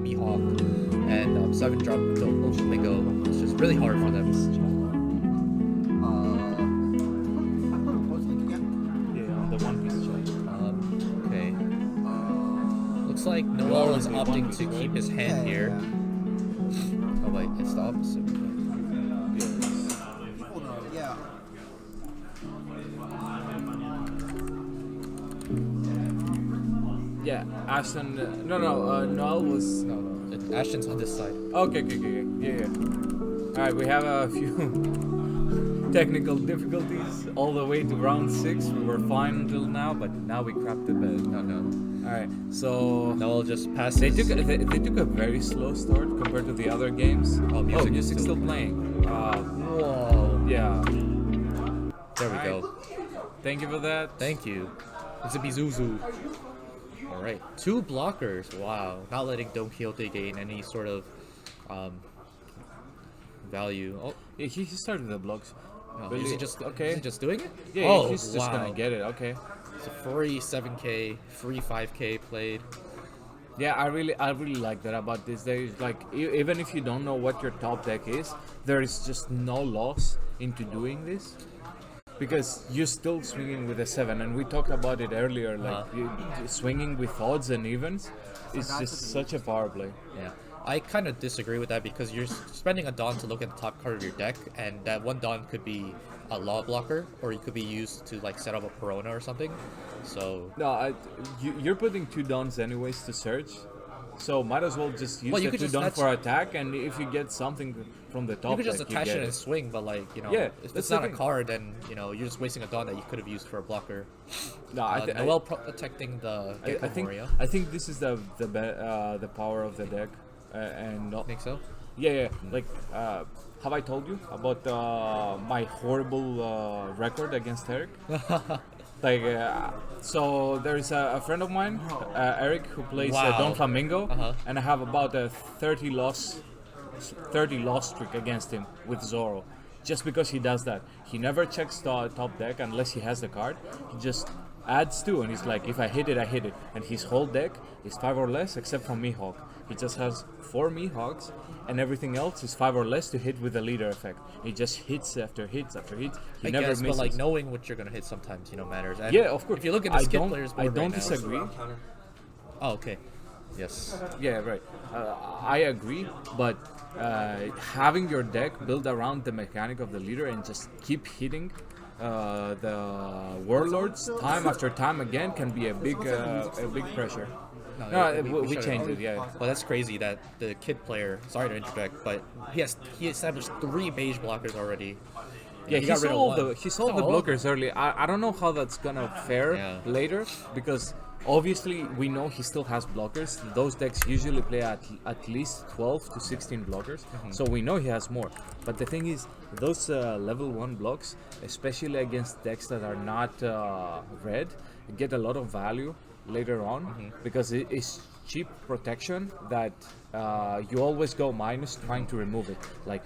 Mihawk, and 7 drop Doflamingo. It's just really hard for them. Yeah, on the One Piece chat. Okay. Looks like Noel is opting to keep his hand here. Oh wait, it's the opposite. Yeah. Yeah, Ashton. Noel was. No. Ashton's on this side. Okay. Yeah. Alright, we have a few technical difficulties all the way to round 6. We were fine until now, but now we crapped the bed. No. Alright, so Noel just passes. they took a very slow start compared to the other games. Music's still playing. Whoa. Yeah. There we go. Thank you for that. Thank you. It's a Bizuzu. Alright. 2 blockers. Wow. Not letting Don Quixote gain any sort of value. Oh, Yeah, he started the blocks. no. Really? Is he just Okay. Is he just doing it? Yeah, Oh, he's just wow. gonna get it. Okay. It's a free 7k, free 5k played. Yeah, I really like that about this. There is like even if you don't know what your top deck is, there is just no loss into doing this, because you're still swinging with a 7, and we talked about it earlier. Like swinging with odds and evens is just such a power play. Yeah. I kind of disagree with that because you're spending a Dawn to look at the top card of your deck, and that one Dawn could be a law blocker, or it could be used to like set up a Perona or something. So No, you're putting 2 dawns anyways to search, so might as well just use Well, you the could 2 just- dawn that's- for attack, and if you get something from the top you could just deck, attach you it get and swing, but like Yeah, if that's it's the not a thing. card, then you're just wasting a Dawn that you could have used for a blocker. No, Noel protecting the Gecko I think Moria. I think this is the power of the deck, and I think so. yeah. Like, have I told you about my horrible record against Eric? Like, so there's a friend of mine, Eric, who plays Wow. Doflamingo, Uh-huh. and I have about a 30 loss streak against him with Zoro, just because he does that. He never checks the top deck unless he has the card. He just adds 2, and he's like, if I hit it, I hit it. And his whole deck is 5 or less, except for Mihawk. He just has 4 Mihawks, and everything else is 5 or less to hit with the leader effect. He just hits after hits after hits. He I never guess, misses. but like knowing what you're gonna hit sometimes, matters. And Yeah, of course. If you look at the skip don't, players I board don't right now- disagree. Oh, okay. Yes. Yeah, right. I agree, but having your deck built around the mechanic of the leader and just keep hitting the warlords time after time again can be a big pressure. No, we shut changed off. it. Yeah. Well, that's crazy that the kid player. Sorry to interject, but he established 3 beige blockers already. Yeah, he got rid of solved one. he solved the Oh. blockers early. I don't know how that's gonna fare Yeah. later, because obviously we know he still has blockers. Those decks usually play at least 12 to 16 blockers, so we know he has more. But the thing is, those level 1 blocks, especially against decks that are not red, get a lot of value later on, because it is cheap protection that you always go minus trying to remove it. Like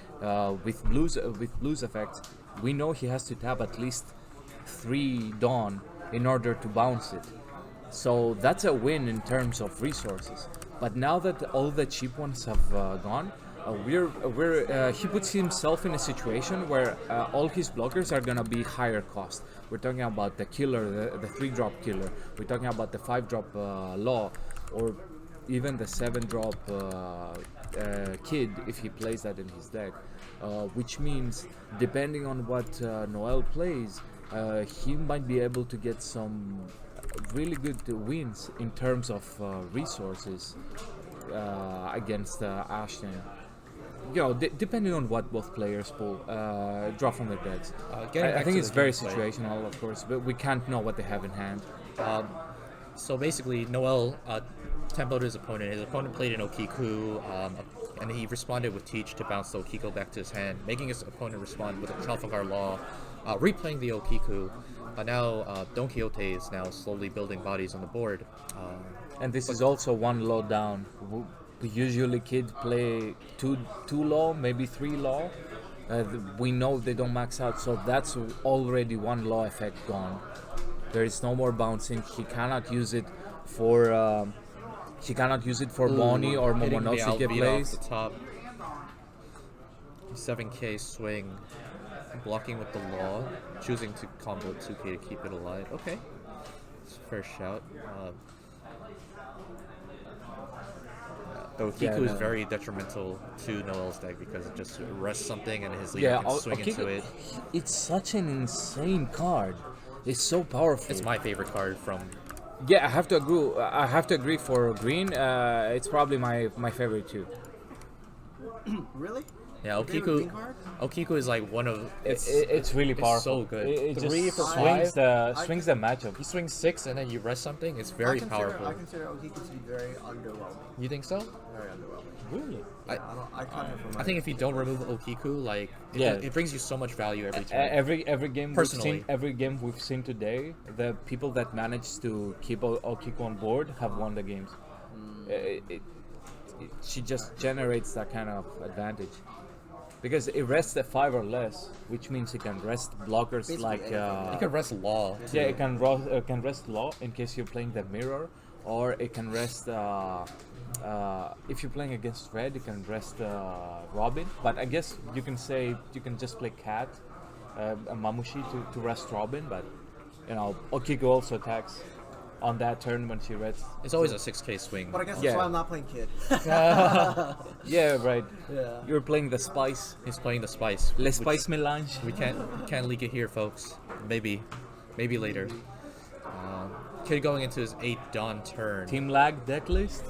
with blues effects, we know he has to tap at least 3 Dawn in order to bounce it. So that's a win in terms of resources. But now that all the cheap ones have gone, he puts himself in a situation where all his blockers are gonna be higher cost. We're talking about the killer, the 3-drop killer. We're talking about the 5-drop law, or even the 7-drop kid if he plays that in his deck. Which means, depending on what Noel plays, he might be able to get some really good wins in terms of resources against Ashton. Depending on what both players draw from their decks. Getting I back think to it's the very gameplay. situational, of course, but we can't know what they have in hand. So basically, Noel tempoed his opponent. His opponent played an Okiku, and he responded with Teach to bounce the Okiko back to his hand, making his opponent respond with a Trafalgar Law, replaying the Okiku. Now Don Quixote is now slowly building bodies on the board. And this is also 1 law down. We usually kids play two law, maybe 3 law. We know they don't max out, so that's already 1 law effect gone. There is no more bouncing. He cannot use it for He cannot use it for Bonnie or hitting the Momonosuke Alvita plays. off the top. 7k swing. Blocking with the law. Choosing to combo 2k to keep it alive. Okay. It's a fair shout. Though Kiku is very detrimental to Noel's deck because it just arrests something and his leader can swing into it. It's such an insane card. It's so powerful. It's my favorite card from. Yeah, I have to agree. I have to agree for green. It's probably my favorite too. Really? Yeah, Your favorite green Okiku. card? Okiku is like one of. It's really powerful. so good. It 3 just for swings 5. swings the matchup. You swing 6 and then you rest something. It's very powerful. I consider Okiku to be very underwhelming. You think so? Very underwhelming. Really? I cut him from my. I think if you don't remove Okiku, like it brings you so much value every time. Every game Personally. every game we've seen today, the people that managed to keep Okiku on board have won the games. She just generates that kind of advantage. Because it rests at 5 or less, which means it can rest blockers Basically like. You can rest Law. Too. Yeah, it can rest Law in case you're playing the mirror, or it can rest. If you're playing against red, it can rest Robin. But I guess you can say you can just play Cat, Mamushi to rest Robin. But Okiku also attacks on that turn when she rests. It's always a 6k swing. But I guess that's why I'm not playing Kid. Yeah, right. Yeah. You're playing the spice. He's playing the spice. Le which spice melange. We can't leak it here, folks. Maybe later. Kid going into his 8th Dawn turn. Team lag deck list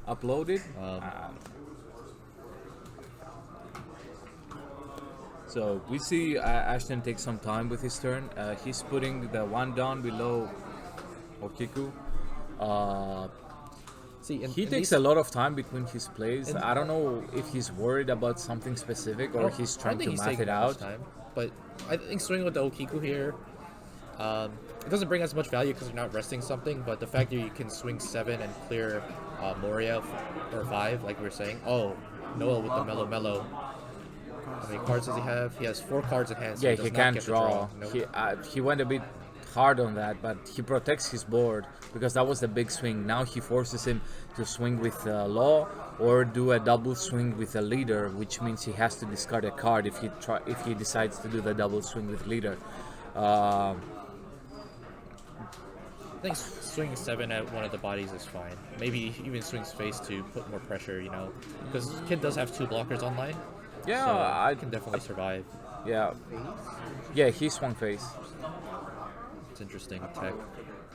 uploaded. So we see Ashton take some time with his turn. He's putting the 1 down below Okiku. He takes a lot of time between his plays. I don't know if he's worried about something specific or he's trying to math it out. Time, but I think swinging with the Okiku here, it doesn't bring as much value because you're not resting something. But the fact that you can swing 7 and clear Moria or 5, like we were saying. Oh, Noel with the Mellow. How many cards does he have? He has 4 cards in hand. So Yeah, he he does not can't get to draw. Nope. He went a bit hard on that, but he protects his board because that was the big swing. Now he forces him to swing with Law or do a double swing with a leader, which means he has to discard a card if he decides to do the double swing with leader. I think swinging 7 at one of the bodies is fine. Maybe even swings face to put more pressure, because Kid does have 2 blockers online. Yeah, so I can definitely survive. Yeah, he swung face. It's interesting tech.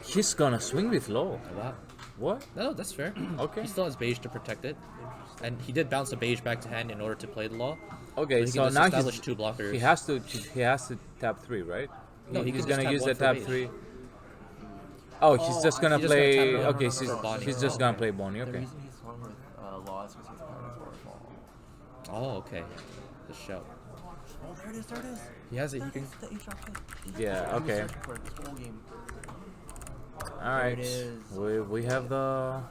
He's gonna swing with Law. Wow. What? No, that's fair. Okay. He still has beige to protect it, and he did bounce a beige back to hand in order to play the Law. Okay, he so can just now establish 2 blockers. he has to tap 3, right? No, he's can gonna just use the one for tap beige. 3. Oh, he's just gonna he's just gonna play. tap one Okay, for so Bonnie. he's just gonna play Bonnie. The Okay. reason he's swung with Law is because he's part of Waterfall. Oh, okay. The show. Oh, there it is, there it is. He has it. He can. The H-drop hit. Yeah, I've been okay. searching for it this whole game. All right. it is. We have the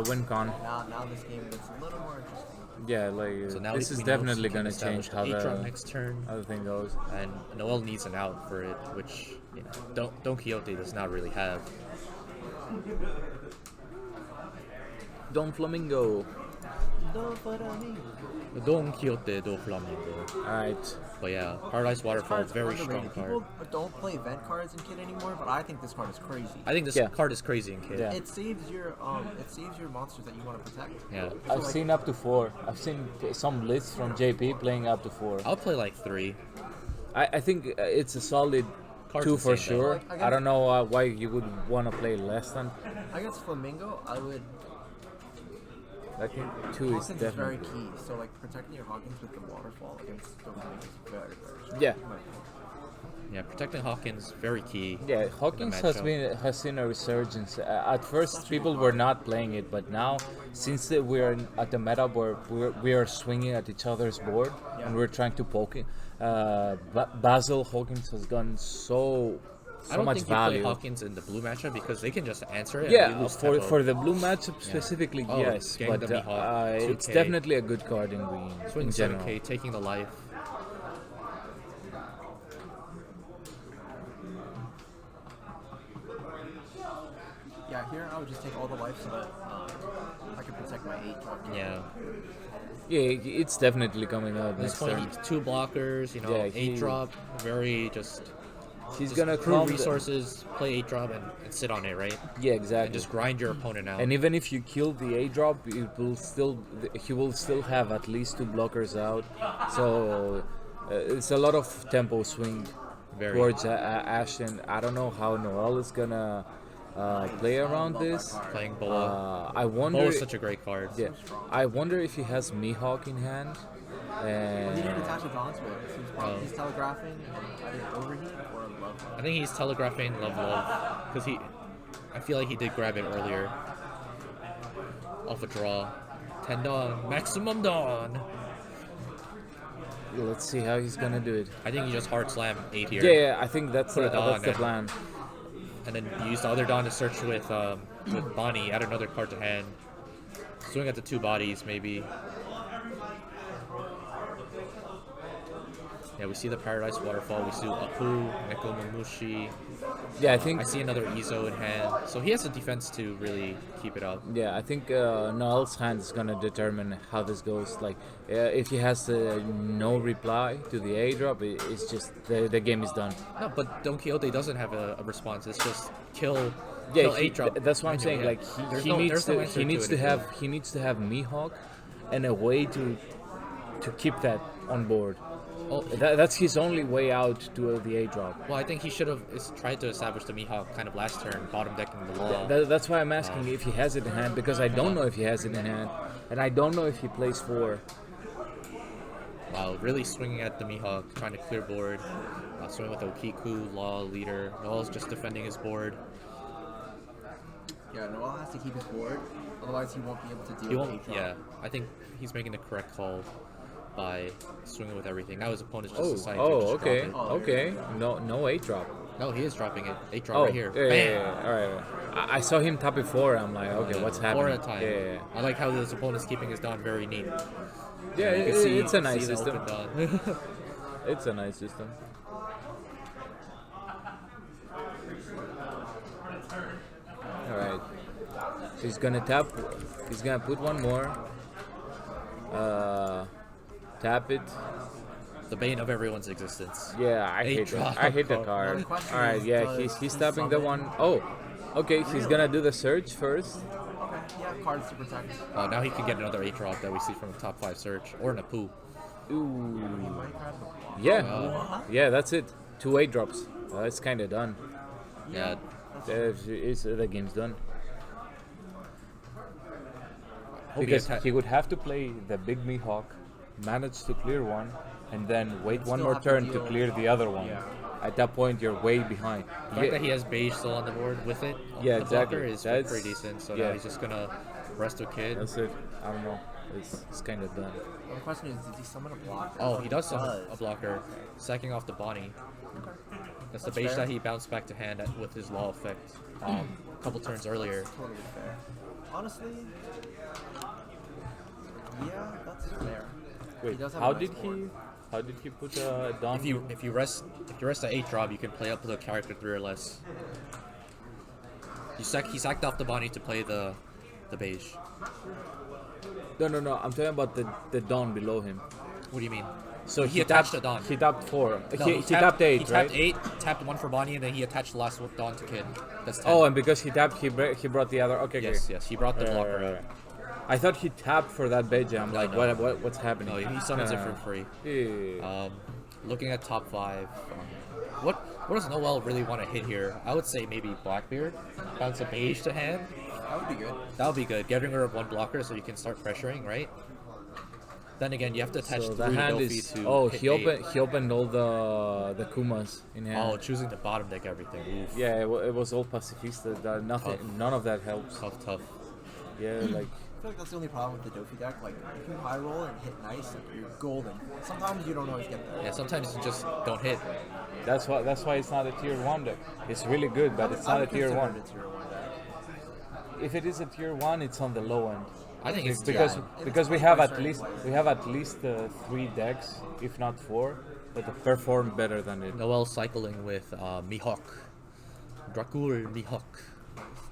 win con. Now this game gets a little more interesting. Yeah, like So now this is we know definitely he can gonna establish change how the 8-drop the next turn, thing goes. and Noel needs an out for it, which Don Quixote does not really have. Doflamingo. Don Quixote, Doflamingo. All right. But yeah, Paradise Waterfall, Card's very underrated. strong card. People don't play event cards in Kid anymore, but I think this card is crazy. I think this Yeah. card is crazy in Kid. Yeah. It saves your monsters that you want to protect. Yeah. I've seen up to 4. I've seen some lists from JP playing up to 4. I'll play like 3. I think it's a solid Card's 2 for insane, though. sure. Like, I don't know why you would want to play less than. Against Flamingo, I would. I think 2 is Hawkins is very definitely. key. So like protecting your Hawkins with the waterfall against Doflamingo is very strong. Yeah. Yeah, protecting Hawkins very key. Yeah, Hawkins matchup. has seen a resurgence. At first, people were not playing it, but now, since we're at the meta where we are swinging at each other's board and we're trying to poke it, Basil Hawkins has gone so I don't much think value. you play Hawkins in the blue matchup because they can just answer it. and Yeah, you lose for tempo. the blue matchup specifically, Oh, yes, getting but the Mihawk, it's 2K. definitely a good card in green Swing in general. 7k, taking the life. Yeah, here I would just take all the life so that my 8-drop. Yeah. Yeah, it's definitely coming out At this next point, turn. he's 2 blockers, you know, Yeah, he- 8-drop, very just He's just gonna accrue calm the- resources, play 8-drop, and sit on it, right? Yeah, And exactly. just grind your opponent out. And even if you kill the A drop, he will still have at least 2 blockers out. So it's a lot of tempo swing Very. towards Ashton. I don't know how Noel is gonna play around this. Playing Boa. I wonder. Boa is such a great card. Yeah, I wonder if he has Mihawk in hand. He And didn't attach a Dawn to it. So he's probably he's telegraphing either overheat or love. I think he's telegraphing love because I feel like he did grab it earlier off a draw. 10 Dawn, maximum Dawn. let's see how he's gonna do it. I think he just hard slam 8 here. Yeah, I think that's Put a Dawn the in. plan. And then use the other Dawn to search with Bonnie, add another card to hand. Swing at the 2 bodies, maybe. Yeah, we see the Paradise Waterfall, we see Apu, Nekomamushi. Yeah, I think. I see another Izo in hand. So he has the defense to really keep it up. Yeah, I think Noel's hand is gonna determine how this goes. Like, if he has no reply to the A drop, it's just the game is done. No, but Don Quixote doesn't have a response. It's just kill Yeah, 8 drop. that's what I'm saying. Yeah. Like, There's he no- needs there's no to answer he needs to to it. have Mihawk and a way to keep that on board. Oh, That's his only way out to the A drop. well, I think he should have tried to establish the Mihawk kind of last turn, bottom decking the wall. That's why I'm asking if he has it in hand, because I don't know if he has it in hand, and I don't know if he plays 4. Wow, really swinging at the Mihawk, trying to clear board. Swinging with Okiku, Law, Leader. Noel's just defending his board. Yeah, Noel has to keep his board, otherwise he won't be able to deal He with won't. 8-drop. Yeah, I think he's making the correct call by swinging with everything. Now his opponent's just Oh, deciding to just okay, drop okay. No A drop. it. No, he is dropping it. 8 drop Oh, right here. yeah, Bam! yeah. All right. I saw him tap before. I'm like, okay, what's happening? 4 at a time. Yeah, I like how his opponent's keeping his Dawn very neat. yeah. You can see, It's a nice see the system. open Dawn. It's a nice system. All right. He's gonna tap. He's gonna put one more. Tap it. The bane of everyone's existence. Yeah, I hate drop. that. I hate the The card. only question All right. is, Yeah, does he's he tapping the summon- one. Oh, okay. He's gonna do the search first. Okay, yeah, cards to protect. Now he can get another 8 drop that we see from the top 5 search or Napu. Ooh. He might grab the block. Yeah. What? Yeah, that's it. 2 8 drops. It's kind of done. Yeah, The game's done. hope he Because atta- he would have to play the big Mihawk, manage to clear one, and then wait one still more have to turn to deal- clear the other one. Yeah. At that point, you're way behind. The fact that he has beige still on the board with it, Yeah, the exactly. blocker is That's- pretty decent. So yeah. now he's just gonna rest a kid. That's it. I don't know. It's kind of done. The question is, did he summon a block? Oh, he does summon a blocker, sacking off the Bonnie. That's the That's beige fair. that he bounced back to hand with his law effect a couple turns earlier. Totally fair. Honestly, yeah, that's fair. Wait, does have how a nice did board. he? How did he put Don? If you rest the 8 drop, you can play up with a character 3 or less. He sacked off the Bonnie to play the beige. No. I'm talking about the Don below him. What do you mean? So he attached tapped, a Dawn. He tapped 4. No, he tapped 8, He right? tapped 8, tapped 1 for Bonnie, and then he attached the last Dawn to Kid. That's 10. Oh, and because he tapped, he brought the other. Okay, yes, okay. yes, he brought the blocker Right. up. I thought he tapped for that beige. I'm like, no. what's happening? No, he summons it No. for free. Yeah. Looking at top 5, what does Noel really want to hit here? I would say maybe Blackbeard, bounce a beige to hand. That would be good. That would be good. Getting rid of 1 blocker so you can start pressuring, right? Then again, you have to attach So 3 that hand Dofi is. to Oh, hit he 8. opened all the Kumas in hand. Oh, choosing to bottom deck everything. Oof. Yeah, it was all pacifista. Nothing, Tough. none of that helps. Tough. Yeah, like I feel like that's the only problem with the Dofi deck. Like, if you high roll and hit nice, like, you're golden. Sometimes you don't always get there. Yeah, sometimes you just don't hit. that's why it's not a tier 1 deck. It's really good, but it's I not a would tier consider 1. it a tier 1 deck. If it is a tier 1, it's on the low end. I think it's because yeah, because we it's have by at certain least ways. 3 decks, if not 4, that perform better than it. Noel cycling with Mihawk. Dracul Mihawk.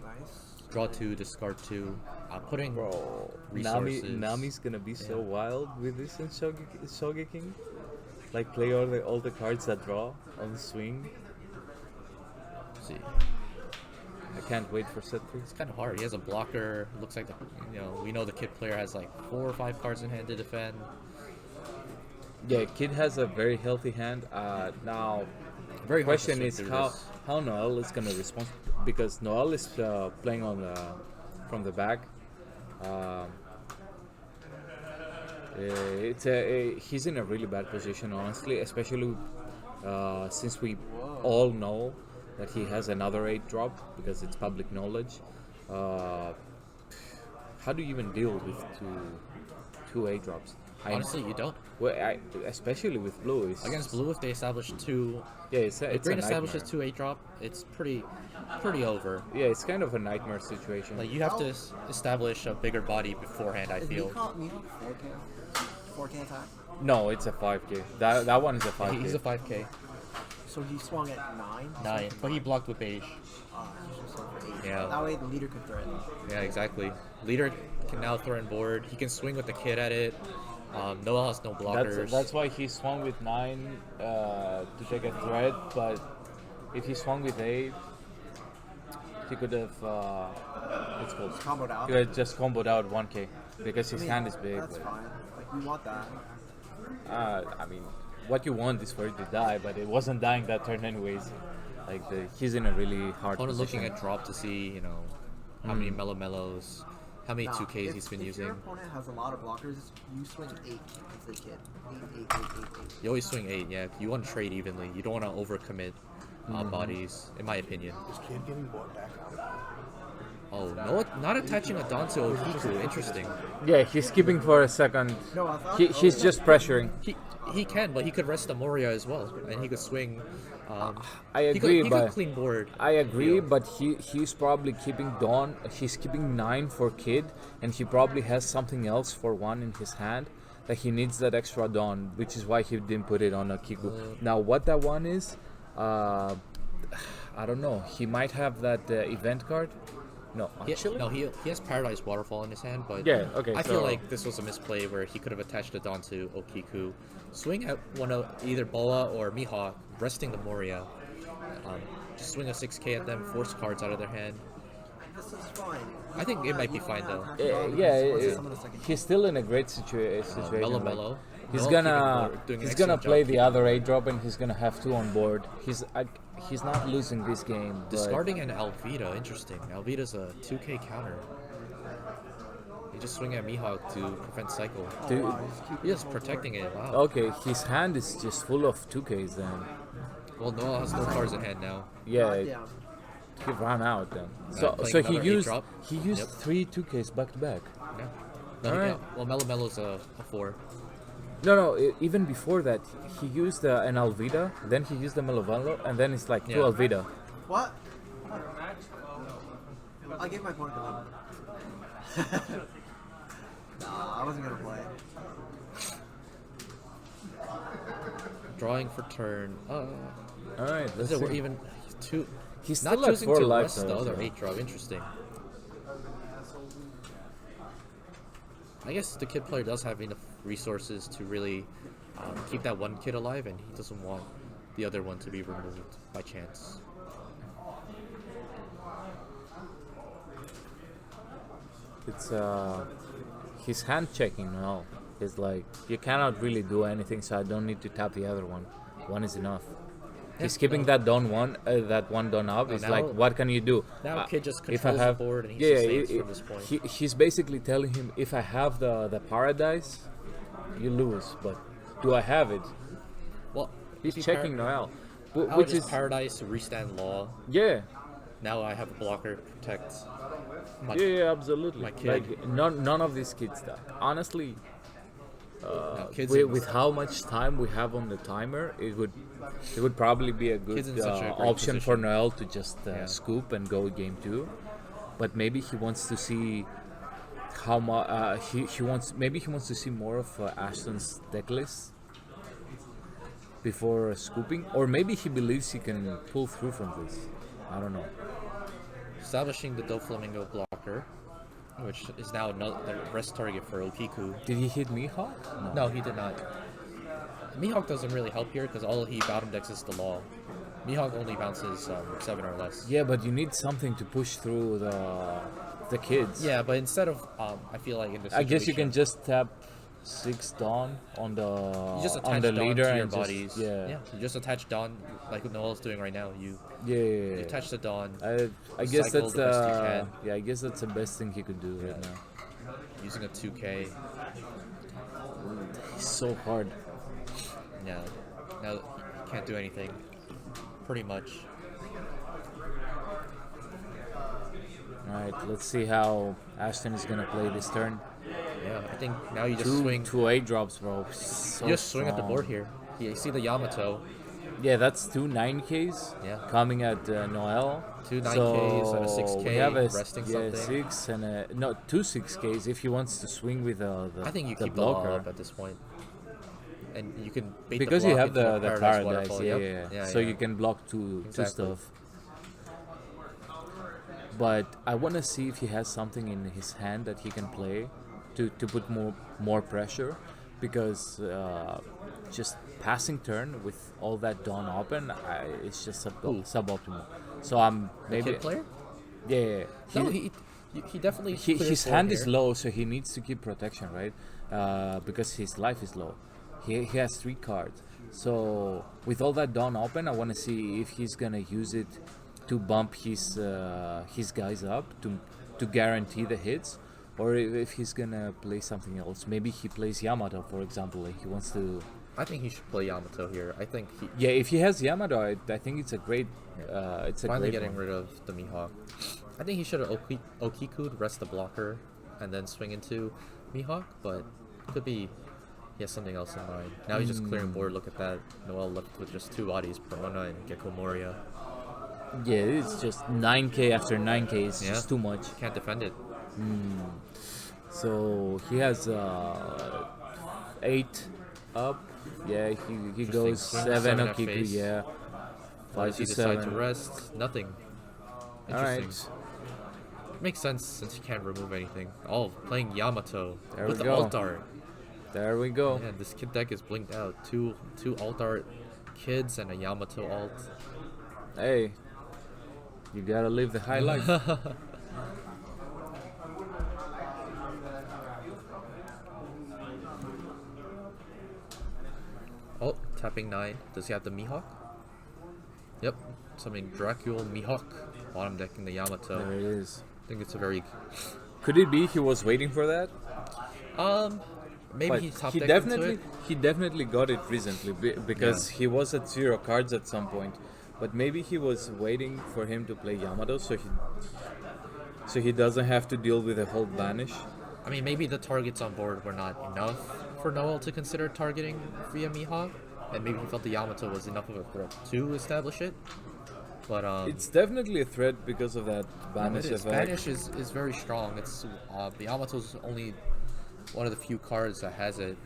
Nice. Draw 2, discard 2. putting Bro, resources. Nami's gonna be so Yeah. wild with this in Shogeking. Like play all the cards that draw on the swing. Let's see. I can't wait for set 3. It's kind of hard. He has a blocker. Looks like we know the kid player has like 4 or 5 cards in hand to defend. Yeah, Kid has a very healthy hand. Now, Very hard to question swing is through how this. how Noel is gonna respond, because Noel is playing on from the back. Um, he's in a really bad position, honestly, especially since we all know that he has another 8 drop, because it's public knowledge. How do you even deal with two 8 drops? Honestly, you don't. Well, especially with blue. Against blue, if they establish 2, Yeah, it's if a green establishes nightmare. 2 8 drop, it's pretty over. Yeah, it's kind of a nightmare situation. Like you have to establish a bigger body beforehand. I Is feel. Mihawk 4K? 4K attack? No, it's a 5K. That one is a 5K. He's a 5K, So he swung at 9? 9, but he blocked with beige. He just swung for 8. Yeah. That way the leader could threaten. Yeah, exactly. Leader can now threaten board. He can swing with the kid at it. Noel has no blockers. That's why he swung with 9 to take a threat, but if he swung with 8, he could have what's it called? Comboed out. He could have just comboed out 1K because his I mean, hand is big. That's fine. Like, we want that. I mean, what you want is for it to die, but it wasn't dying that turn anyways. Like he's in a really hard Opponent position. looking at drop to see, how many mellows, how many 2Ks he's been if using. your opponent has a lot of blockers, you swing 8 as the kid. 8. You always swing 8, yeah. You want to trade evenly. You don't want to overcommit bodies, in my opinion. Is Kid getting bought back out? Oh, no, not attaching a Don to Ohiku. Interesting. Yeah, he's keeping for a second. No, I thought He's just pressuring. He can, but he could rest the Moria as well, and he could swing. I He agree, could but clean board. I agree, but he's probably keeping Dawn. He's keeping 9 for Kid, and he probably has something else for 1 in his hand. That he needs that extra Dawn, which is why he didn't put it on a Kiku. Now, what that one is, I don't know. He might have that event card. No, actually, No, he has Paradise Waterfall in his hand, but Yeah, okay, I feel so- like this was a misplay where he could have attached a Don to Okiku, swing at one of either Boa or Mihawk, resting the Moria, just swing a 6K at them, force cards out of their hand. this is fine. I think it might be fine though. he's still in a great situation. Mellow, like, mellow. He's Noel gonna doing an he's gonna excellent play job the other 8 drop, and he's gonna have 2 on board. He's not losing this game. but- Discarding an Alvida, interesting. Alvida's a 2K counter. You just swing at Mihawk to prevent cycle. Dude, He's protecting it, wow. okay, his hand is just full of 2Ks then. Well, Noel has no cards in hand now. Yeah, Yeah. he ran out then. playing So he another 8 used drop. he used Yep. 3 2Ks back to back. Yeah. No, Alright. yeah. Well, Mello's a 4. No, even before that, he used an Alvida, then he used the Melovalo, and then it's like 2 Yeah. Alvida. What? I gave my opponent the win. Nah, I wasn't gonna play. Drawing for turn. Alright, Is let's it see. even 2? He's Not still at choosing 4 to lives. rest the though, other so- 8 drop. Interesting. I guess the kid player does have enough resources to really keep that one kid alive, and he doesn't want the other one to be removed by chance. It's he's hand checking now. It's like you cannot really do anything, so I don't need to tap the other one. One is enough. He's keeping no. that that one done up. No, It's now- like, what can you do? Now kid just if I controls have the board and he sustains from this point. he's basically telling him, if I have the paradise, you lose. But do I have it? Well, He's if he checking Noel, I would which just is Paradise, restand Law. yeah. Now I have a blocker to protect my Yeah, absolutely. my kid. Like none of these kids die. Honestly, kids. with how much time we have on the timer, it would probably be a good Kid's in such a great option for position. Noel to just Yeah. scoop and go game 2. But maybe he wants to see how much he wants. Maybe he wants to see more of Ashton's deck list before scooping, or maybe he believes he can pull through from this. I don't know. Establishing the Doflamingo blocker. which is now another rest target for Okiku. Did he hit Mihawk? No, he did not. Mihawk doesn't really help here because all he bottom decks is the law. Mihawk only bounces 7 or less. Yeah, but you need something to push through the kids. Yeah, but instead of I feel like in this I guess you can situation, just tap 6 Dawn on the you just on attach the Dawn leader to your and just, bodies. yeah. You just attach Dawn like what Noel's doing right now. You Yeah. attach the Dawn. I guess cycle that's the best you can. yeah. I guess that's the best thing he could do right now. Using a 2K. It's so hard. Yeah. Now he can't do anything. Pretty much. All right, let's see how Ashton is gonna play this turn. Yeah, I think now you just Two swing. 8 drops, bro. So You just swing at the strong. board here. You see the Yamato. Yeah, that's 2 9Ks. Yeah. Coming at Noel. 2 9Ks and a So 6K, we have a resting yeah, something. 6 and no 2 6Ks if he wants to swing with the I think you the keep the law blocker. up at this point. And you can bait Because the you block have into a the Paradise paradise, Waterfall. yeah, Yep. yeah. So yeah. you can block two Exactly. stuff. But I want to see if he has something in his hand that he can play to put more pressure, because just passing turn with all that Dawn open, it's just suboptimal. So I'm maybe Kid player? yeah. No, he definitely. clears His board hand here. is low, so he needs to keep protection, right? Because his life is low. He has 3 cards. So with all that Dawn open, I want to see if he's gonna use it to bump his guys up to guarantee the hits, or if he's gonna play something else. Maybe he plays Yamato, for example. Like he wants to. I think he should play Yamato here. I think he Yeah, if he has Yamato, I think it's a great. It's a finally great getting one. rid of the Mihawk. I think he should have Okiku'd, rest the blocker, and then swing into Mihawk, but could be he has something else in mind. Now he's just clearing board. Look at that. Noel left with just 2 bodies, Perona and Gecko Moria. Yeah, it's just 9K after 9K. It's Yeah. just too much. Can't defend it. So he has 8 up. Yeah, he goes Swing 7 7 at Okiku. face. Yeah, Why 5 does he to decide 7. to rest? Nothing. All Interesting. right, Makes sense since you can't remove anything. Oh, playing Yamato There with we the go. alt art. there we go. Yeah, this kid deck is blinked out. Two alt art kids and a Yamato alt. Hey, you gotta live the high life. Oh, tapping 9. Does he have the Mihawk? Yep. Something Dracula Mihawk. Bottom decking the Yamato. There it is. I think it's a very Could it be he was waiting for that? maybe But he top he decked into it. definitely got it recently because he was at 0 cards at some point. But maybe he was waiting for him to play Yamato, so he doesn't have to deal with the whole banish. I mean, maybe the targets on board were not enough for Noel to consider targeting via Mihawk, and maybe he felt the Yamato was enough of a threat to establish it. But It's definitely a threat because of that banish it is. effect. Banish is very strong. It's the Yamato's only one of the few cards that has it.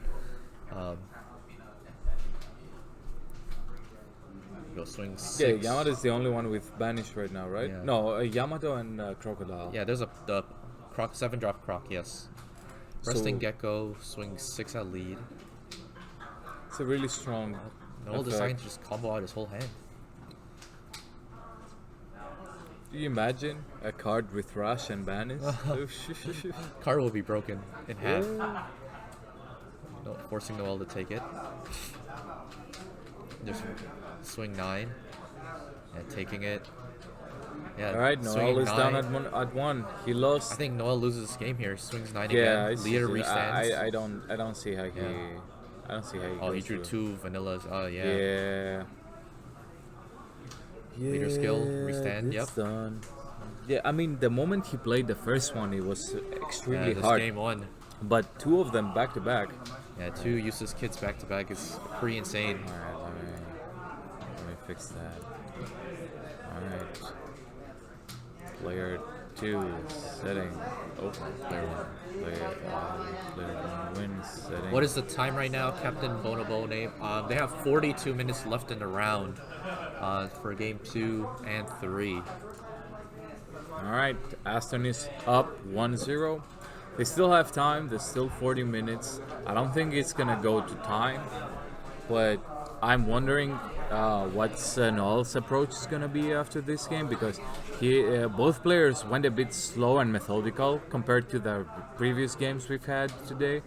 Go swing 6. Yeah, Yamato is the only one with banish right now, right? Yeah. No, Yamato and Crocodile. Yeah, there's the Croc 7-drop Croc. Yes. So- Resting Gecko, swing 6 at lead. It's a really strong. Noel effect. decided to just combo out his whole hand. Do you imagine a card with rush and banish? Card will be broken in half. Yeah. No, forcing Noel to take it. Just swing 9. Yeah, taking it. Yeah. All right, Noel swinging is down 9. at 1. He lost. I think Noel loses this game here. He swings 9 yeah, again. Leader restands. I don't see how he. Yeah. I don't see how he. Oh, he goes drew through. 2 vanillas. Oh, yeah. Yeah. Leader skill, restand, It's yep. done. Yeah, I mean, the moment he played the first one, it was Yeah, extremely this hard. game 1. But 2 of them back to back. Yeah, 2 useless kids back to back is pretty insane. Alright, let me fix that. Alright. Player 2 setting open. Player 1 wins setting. What is the time right now, Captain Bonobo name? They have 42 minutes left in the round for game 2 and 3. All right, Ashton is up 1-0. They still have time. There's still 40 minutes. I don't think it's gonna go to time, but I'm wondering what's Noel's approach is gonna be after this game, because both players went a bit slow and methodical compared to the previous games we've had today,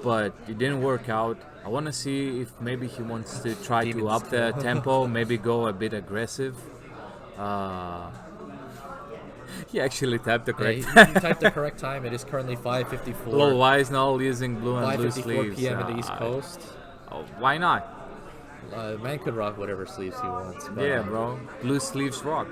but it didn't work out. I want to see if maybe he wants to try to up the tempo, maybe go a bit aggressive. He actually typed the correct. Yeah, you typed the correct time. It is currently 5:54. Well, why is Noel using blue and blue 5:54 sleeves? p.m. in the East Coast. Why not? Man could rock whatever sleeves he wants. But, Yeah, bro. Blue sleeves rock.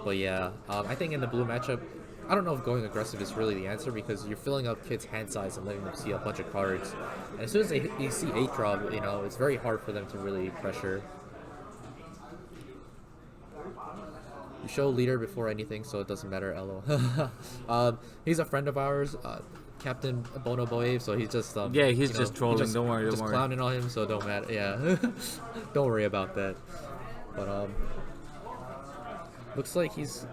But yeah, I think in the blue matchup, I don't know if going aggressive is really the answer, because you're filling up kids' hand size and letting them see a bunch of cards. And as soon as they see 8 drop, it's very hard for them to really pressure. You show leader before anything, so it doesn't matter, LO. He's a friend of ours, Captain Bono Boy, so he's just Yeah, he's just trolling. Don't worry, just clowning on him, so don't matter. Yeah, don't worry about that. But looks like he's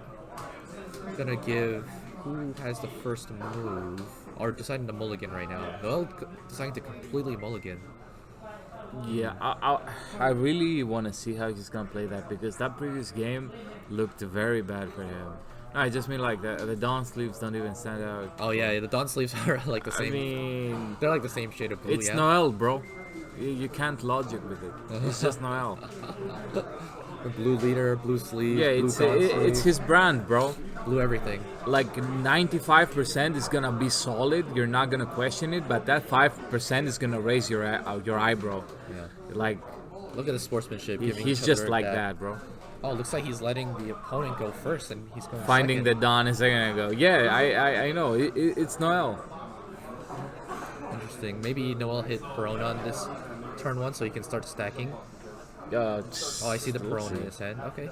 gonna give who has the first move, or deciding to mulligan right now. Noel deciding to completely mulligan. Yeah, I really want to see how he's gonna play that, because that previous game looked very bad for him. No, I just mean like the Dawn sleeves don't even stand out. Oh yeah, the Dawn sleeves are like the same. I mean, they're like the same shade of blue. it's yeah. Noel, bro. You can't logic with it. It's just Noel. The blue leader, blue sleeve. Yeah, blue it's his brand, bro. blue everything. Like 95% is gonna be solid. You're not gonna question it, but that 5% is gonna raise your eyebrow. Yeah. Like Look at the sportsmanship. Giving he's each just other like that, bro. Oh, looks like he's letting the opponent go first, and he's going Finding second. the Dawn a second ago. Yeah, I know. It's Noel. Interesting. Maybe Noel hit Perona on this turn 1, so he can start stacking. Oh, I see the Perona in his hand. Okay.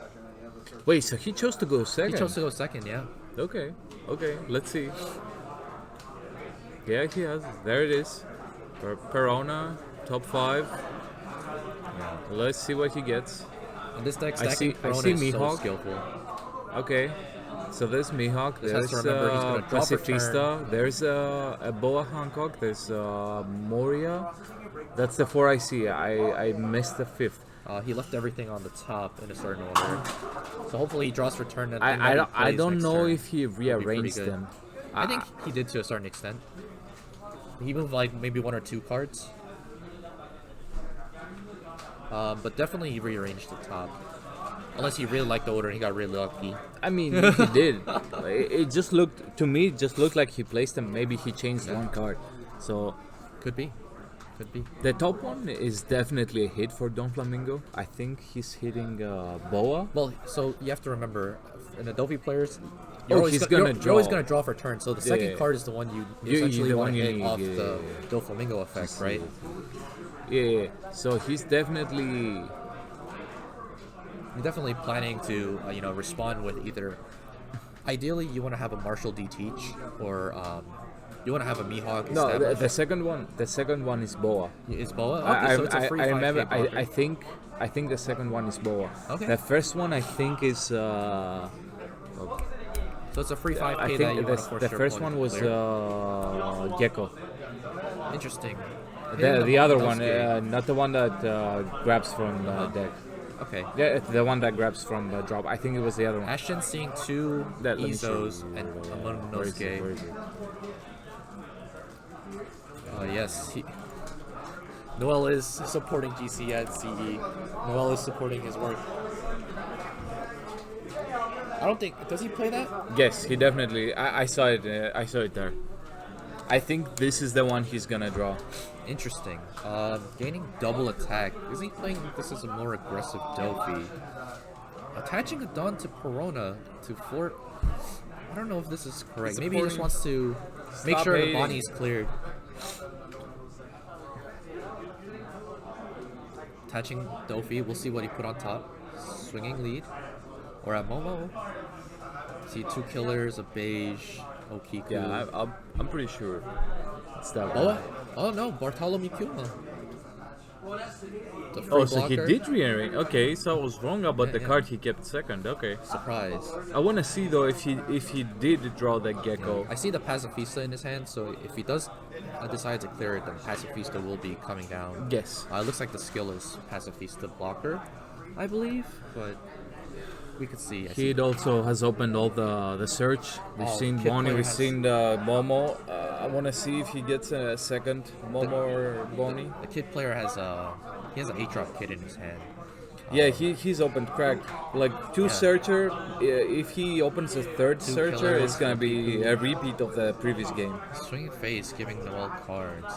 Wait, so he chose to go second? He chose to go second, yeah. Okay, let's see. Yeah, he has. There it is. Perona, top 5. Yeah. Let's see what he gets. And this deck I stacking see Perona is so Mihawk. skillful. Okay. So there's Mihawk, Just has there's to remember he's gonna drop Pacifista, there's a Boa Hancock, there's Moria. That's the 4 I see. I missed the 5th. He left everything on the top in a certain order. So hopefully he draws return. And I don't know if he That'd be pretty rearranged good. them. I think he did to a certain extent. He moved like maybe 1 or 2 cards. But definitely he rearranged the top. Unless he really liked the order and he got really lucky. I mean, he did. It just looked, to me, like he placed them. Maybe he changed 1 card. So, Could be. Could be. the top one is definitely a hit for Doflamingo. I think he's hitting Boa. Well, so you have to remember, in Adobe players, He's gonna you're always draw. going to draw for turn. So the Yeah, second yeah. card is the one you You- essentially the want one to you hit need, off yeah, the yeah, Doflamingo effect, right? Yeah. So he's definitely. You're definitely planning to, respond with either. Ideally, you want to have a Marshall D teach, or you want to have a Mihawk. No, establish. the second one. The second one is Boa. Is Boa? Okay, so it's a free I 5K remember. blocker. I think the second one is Boa. Okay. The first one I think is. So it's a free 5K I that you think want to force the your first opponent one to was clear. Gecko. Interesting. The other one, Nosuke. not the one that grabs from deck. Okay. Yeah, the one that grabs from drop. I think it was the other one. Ashton seeing 2 Let me show Izos you, and a where is it, where Mononosuke. is it? Yes, Noel is supporting GC at CE. Noel is supporting his work. I don't think. Does he play that? Yes, he definitely. I saw it. I saw it there. I think this is the one he's gonna draw. Interesting. Gaining double attack. Is he playing this as a more aggressive Dofi? Attaching a Dawn to Perona to fort. I don't know if this is correct. Maybe he just wants to make Stop sure the hating. Bonnie's cleared. Attaching Dofi. We'll see what he put on top. Swinging lead. Or at Momo. See 2 killers, a beige, Okiku. Yeah, I'm pretty sure it's that Oh, one. oh no, Bartholomew Kuma. The free Oh, so he blocker. did rearrange. Okay, so I was wrong about Yeah, the yeah. card he kept second. Okay. Surprise. I want to see though if he did draw the gecko. I see the Pacifista in his hand, so if he does decide to clear it, then Pacifista will be coming down. Yes. It looks like the skill is Pacifista blocker, I believe, but we could see. I see. Kid also has opened all the search. We've Oh, seen Kid Bonnie, player we've has- seen Momo. I want to see if he gets a second Momo or Bonnie. The kid player has he has an 8-drop kid in his hand. Yeah, he's opened cracked. Like two searcher. If he opens a third Two searcher, killers, it's gonna be a repeat of the previous game. Swinging face, giving Noel cards.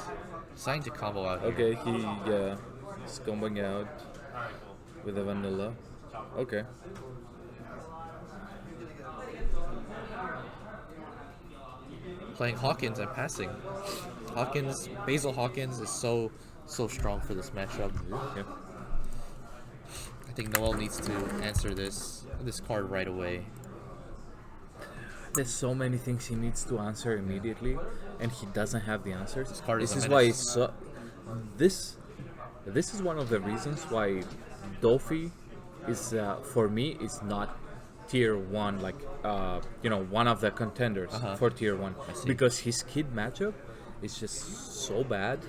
Deciding to combo out here. Okay, he's comboing out with a vanilla. Okay. Playing Hawkins and passing. Basil Hawkins is so strong for this matchup. Yeah. I think Noel needs to answer this card right away. There's so many things he needs to answer immediately, and he doesn't have the answers. This card is This a is why menace. it's so. This is one of the reasons why Dofi is for me is not tier 1, like one of the contenders for tier 1, see. because his kid matchup is just so bad.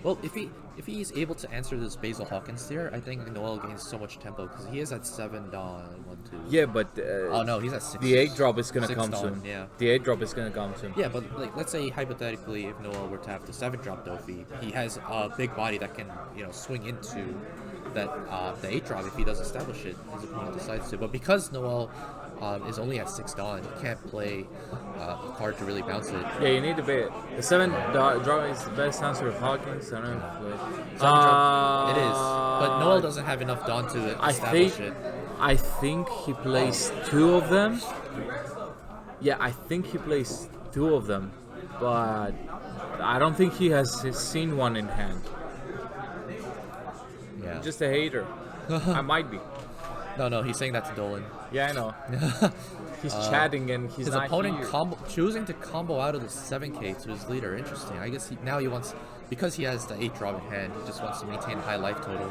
Well, if he's able to answer this Basil Hawkins tier, I think Noel gains so much tempo because he is at 7 Dawn, 1, 2. Yeah, but Oh no, he's at 6. the 8 drop is gonna 6 come Dawn, soon. Yeah. The 8 drop is gonna come soon. Yeah, but like, let's say hypothetically, if Noel were to have the 7-drop Dofi, he has a big body that can swing into that the 8-drop if he does establish it. His opponent decides to, but because Noel is only at 6 Dawn, he can't play a card to really bounce it. Yeah, you need to pay it. The 7 draw is the best answer of Hawkins. I don't know. It is, but Noel doesn't have enough Dawn to establish it. I think he plays 2 of them. Yeah, I think he plays 2 of them, but I don't think he has seen one in hand. Yeah. Just a hater. I might be. No, he's saying that to Dolan. Yeah, I know. He's chatting and he's His not opponent here. choosing to combo out of the 7K to his leader. Interesting. I guess now he wants, because he has the 8-drop in hand, he just wants to maintain a high life total.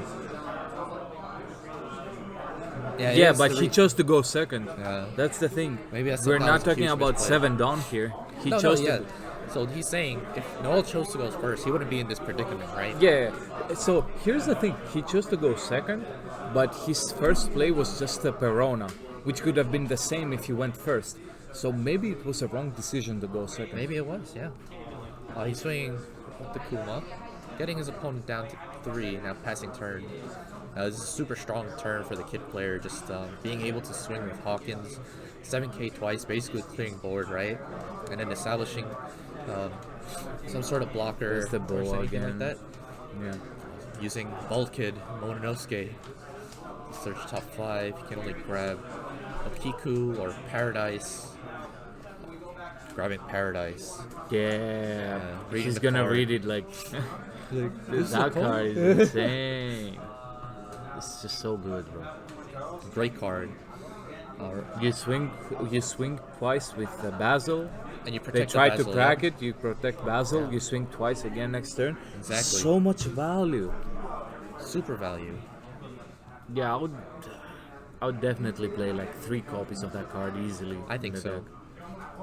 Yeah, but he chose to go second. Yeah. That's the thing. Maybe that's We're that not was a talking huge about misplay. 7 Dawn here. He No, chose yeah. to. So he's saying if Noel chose to go first, he wouldn't be in this predicament, right? Yeah. So here's the thing. He chose to go second, but his first play was just a Perona, which could have been the same if he went first. So maybe it was a wrong decision to go second. Maybe it was, yeah. He's swinging with the Kuma, getting his opponent down to 3, now passing turn. This is a super strong turn for the kid player, just being able to swing with Hawkins, 7K twice, basically clearing board, right? And then establishing some sort of blocker There's the or boa anything like again. that. Yeah. Using Bald Kid, Mononosuke. Search top 5, you can only grab Okiku or Paradise. Grabbing Paradise. Yeah. reading He's the gonna card. read it like. This that card is insane. It's just so good, bro. Great card. You swing twice with the Basil. And you They protect try the to Basil, crack yeah? it. You protect Basil. Yeah. You swing twice again next turn. Exactly. So much value. Super value. Yeah, I would definitely play like 3 copies of that card easily. I think in the so. deck.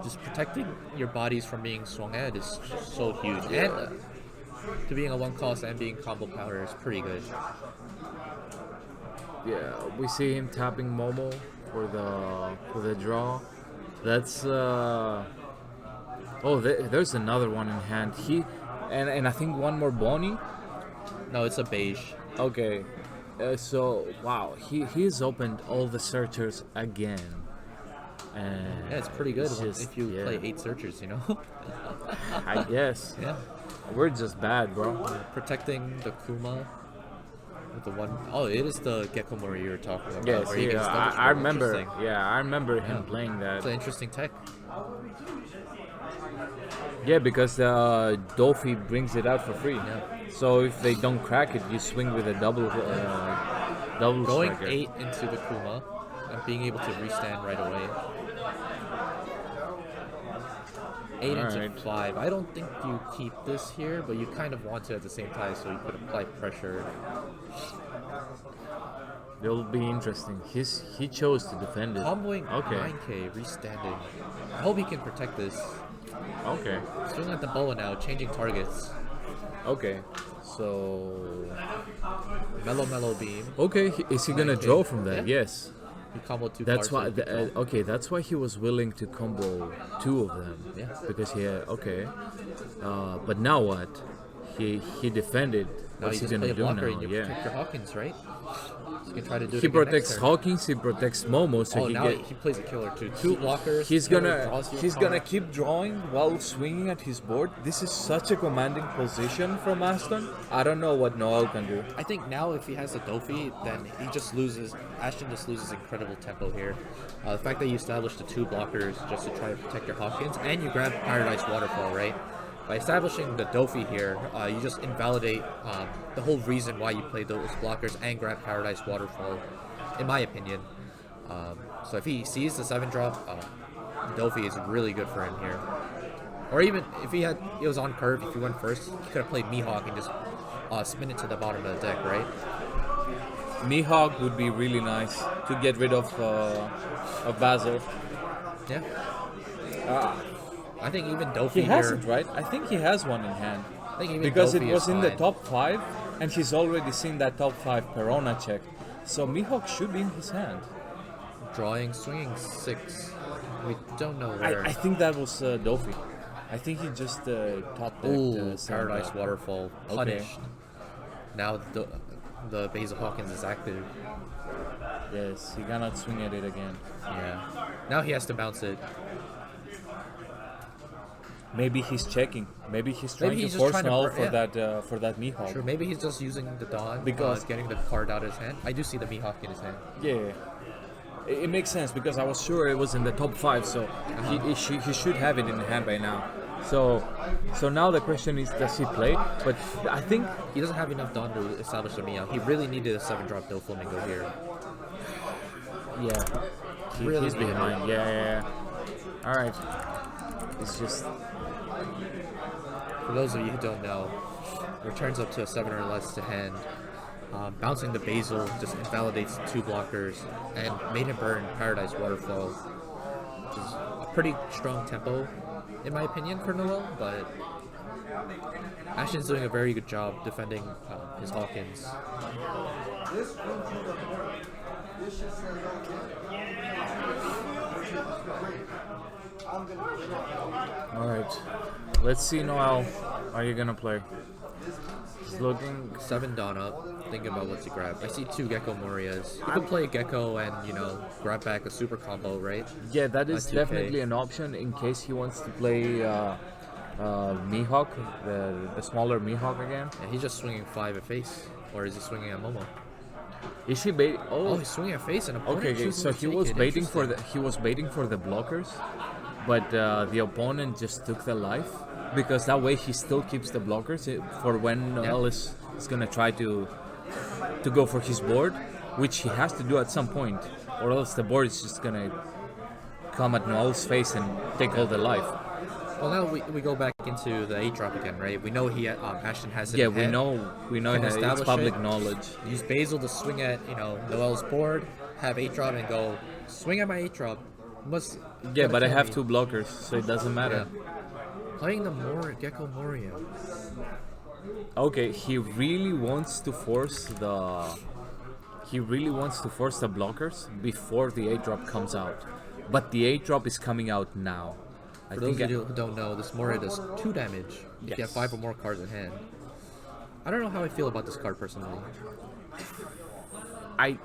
Just protecting your bodies from being swung at is just so huge. And to being a 1 cost and being combo power is pretty good. Yeah, we see him tapping Momo for the draw. That's there's another one in hand. And I think one more Bonnie. No, it's a beige. Okay, so wow, he's opened all the searchers again. And Yeah, it's pretty good it's just- if you yeah. play 8 searchers, you know? I guess. Yeah. We're just bad, bro. Protecting the Kuma with the one oh it is the Gecko Mori you were talking about. Yes, where you can yeah, establish I more. remember. Interesting. Yeah, I remember him Yeah. playing that. It's an interesting tech. Yeah, because Dofi brings it out for free. Yeah. So if they don't crack it, you swing with a double Going striker. 8 into the Kuma and being able to restand right away. 8 into Alright. 5. I don't think you keep this here, but you kind of want to at the same time so you could apply pressure. It'll be interesting. He chose to defend it. Comboing Okay. 9k, restanding. I hope he can protect this. Okay. Swing at the boa now, changing targets. Okay. So. Mellow beam. Okay. Is he gonna 9K. draw from that? Yeah. Yes. He comboed 2 That's cards. why. with the draw. Okay. That's why he was willing to combo 2 of them. Yeah. Because he had. Okay. But now what? He defended. Now What's you he just gonna play a do blocker now? and you Yeah. protect your Hawkins, right? You can try to do it He again protects next turn. Hawkins. He protects Momo. So Oh, he now get. he plays a killer too. 2 blockers. He's killer gonna draws you a he's card. gonna keep drawing while swinging at his board. This is such a commanding position from Ashton. I don't know what Noel can do. I think now if he has a Dofi, then he just loses. Ashton just loses incredible tempo here. The fact that you established the 2 blockers just to try to protect your Hawkins, and you grab Paradise Waterfall, right? By establishing the Dofi here, you just invalidate the whole reason why you played those blockers and grab Paradise Waterfall, in my opinion. So if he sees the 7-drop, Dofi is really good for him here. Or even if it was on curve, if he went first, he could have played Mihawk and just spin it to the bottom of the deck, right? Mihawk would be really nice to get rid of Basil. Yeah. I think even Dofi He has here, it, right? I think he has one in hand. I think even Because Dofi it was is in the fine. top 5, and he's already seen that top 5 Perona check. So Mihawk should be in his hand. Drawing, swinging 6. We don't know where. I think that was Dofi. I think he just top decked Ooh, Sarah. Paradise Waterfall Okay. punished. Now the Basil Hawkins is active. Yes, he cannot swing at it again. Yeah. Now he has to bounce it. Maybe he's checking. Maybe he's trying he's to just force trying to Noel bur- for that Mihawk. Sure, maybe he's just using the Dawn Because- getting the card out of his hand. I do see the Mihawk in his hand. Yeah, it makes sense because I was sure it was in the top 5, so he should have it in hand by now. So now the question is, does he play? But I think He doesn't have enough Dawn to establish the Mihawk. He really needed a 7-drop Doflamingo here. yeah, Really he's needed behind. Yeah. All right, it's just For those of you who don't know, returns up to a 7 or less to hand. Bouncing the Basil just invalidates 2 blockers and made him burn Paradise Waterfall, which is a pretty strong tempo, in my opinion, for Noel, but Ashton's doing a very good job defending his Hawkins. all right. Let's see, Noel. Are you gonna play? He's looking. 7 Dawn up, thinking about what to grab. I see 2 Gecko Morias. You could play Gecko and, grab back a super combo, right? Yeah, that is That's 2K. definitely an option in case he wants to play Mihawk, the smaller Mihawk again. And he's just swinging 5 at face. Or is he swinging at Momo? Is he bait? Oh, he's swinging at face and opponent Okay, chooses so to he take was it. baiting for Interesting. the blockers, but the opponent just took the life because that way he still keeps the blockers for when Noel is gonna try to go for his board, which he has to do at some point, or else the board is just gonna come at Noel's face and take all the life. Well, now we go back into the 8-drop again, right? We know Ashton has it Yeah, in we hand. know Can that it's establish public it. knowledge. Use Basil to swing at, Noel's board, have 8-drop and go, swing at my 8-drop. Must Yeah, gonna but I kill have me. 2 blockers, so it doesn't matter. Playing the Gecko Moria. Okay, he really wants to force the blockers before the 8-drop comes out. But the 8-drop is coming out now. For those of you who don't know, this Moria does 2 damage if you have Yes. 5 or more cards in hand. I don't know how I feel about this card personally. I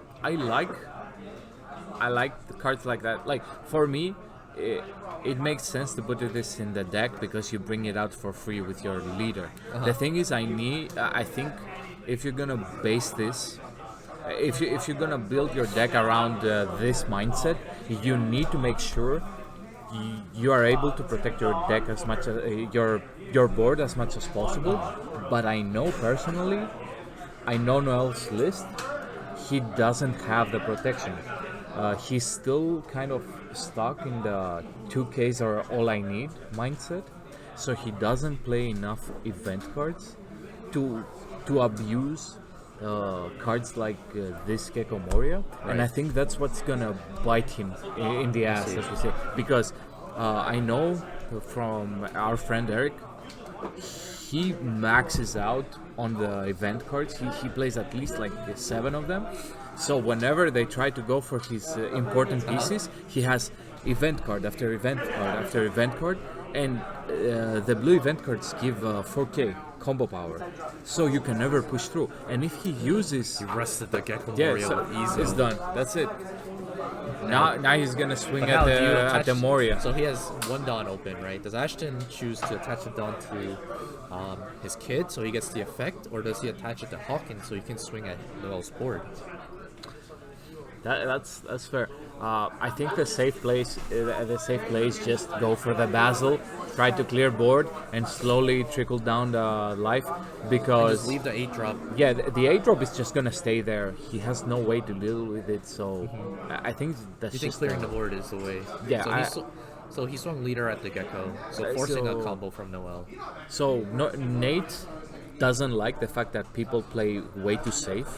like the cards like that. Like for me, it makes sense to put this in the deck because you bring it out for free with your leader. The thing is, I think if you're gonna base this, if you're gonna build your deck around this mindset, you need to make sure you are able to protect your deck as much as your board as much as possible. But I know personally, I know Noel's list, he doesn't have the protection. he's still kind of stuck in the 2Ks are all I need mindset. So he doesn't play enough event cards to abuse cards like this Gecko Moria, and I think that's what's gonna bite him in the ass, as we say. Because I know from our friend Eric, he maxes out on the event cards. He plays at least like 7 of them. So whenever they try to go for his important pieces, he has event card after event card after event card, and the blue event cards give 4K combo power, so you can never push through. And if he uses, He rested the Gecko yeah, Moria so with easy. it's done. That's it. Now he's gonna swing But at how do you the attach- Moria. So he has one Dawn open, right? Does Ashton choose to attach the Dawn to his kid so he gets the effect, or does he attach it to Hawkins so he can swing at Noel's board? That's fair. I think the safe place just go for the Basil, try to clear board, and slowly trickle down the life, because Just leave the 8-drop. yeah, the 8-drop is just gonna stay there. He has no way to deal with it, so I think that's You think just clearing the board is the way? Yeah, So he swung leader at the Gecko, so forcing a combo from Noel. So Nate doesn't like the fact that people play way too safe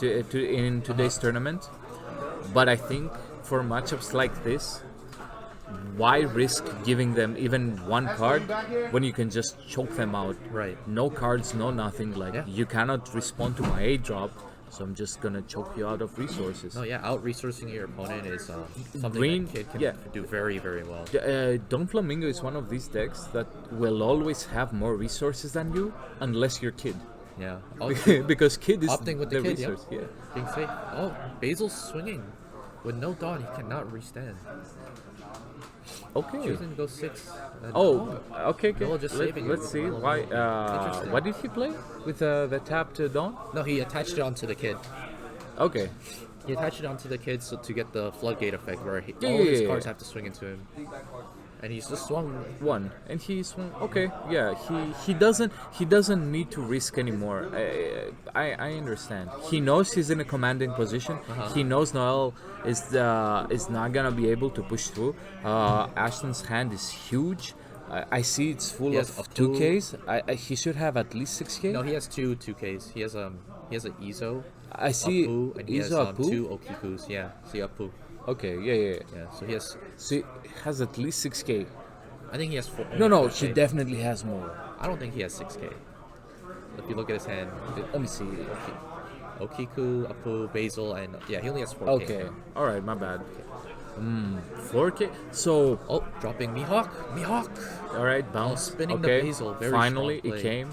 in today's tournament. But I think for matchups like this, why risk giving them even one card when you can just choke them out? Right. No cards, no nothing. Like, Yeah. you cannot respond to my 8-drop, so I'm just gonna choke you out of resources. No, yeah, out-resourcing your opponent is something Green, that kid can yeah. do very, very well. Doflamingo is one of these decks that will always have more resources than you, unless you're Kid. Yeah. Because Kid is Opting with the kid, resource. yeah. Yeah. Being safe. Oh, Basil's swinging. With no Dawn, he cannot restand. Okay. Choosing to go 6. Oh, okay. Noel just saving Let's it. see why. Interesting. What did he play with the tapped Dawn? No, he attached it onto the kid. Okay. He attached it onto the kid so to get the floodgate effect where Yeah, all of his yeah, cards yeah. have to swing into him. And he's just swung. One, and he's one. Okay, yeah. He doesn't need to risk anymore. I understand. He knows he's in a commanding position. He knows Noel is not gonna be able to push through. Ashton's hand is huge. I see it's full He has of a 2Ks. He should have at least 6K. No, he has 2Ks. He has an Izo, I see Apu, and he has Izo Apu. 2 Okikus. Yeah, see Apu. Okay, yeah. Yeah, so he has. So he has at least 6K. I think he has 4. No, 4K. he definitely has more. I don't think he has 6K. If you look at his hand, Let me see. Okiku, Apu, Basil, and yeah, he only has 4K. Okay, all right, my bad. 4K. So, Oh, dropping Mihawk. all right, bounce. spinning the okay, Basil, very finally strong it play. came.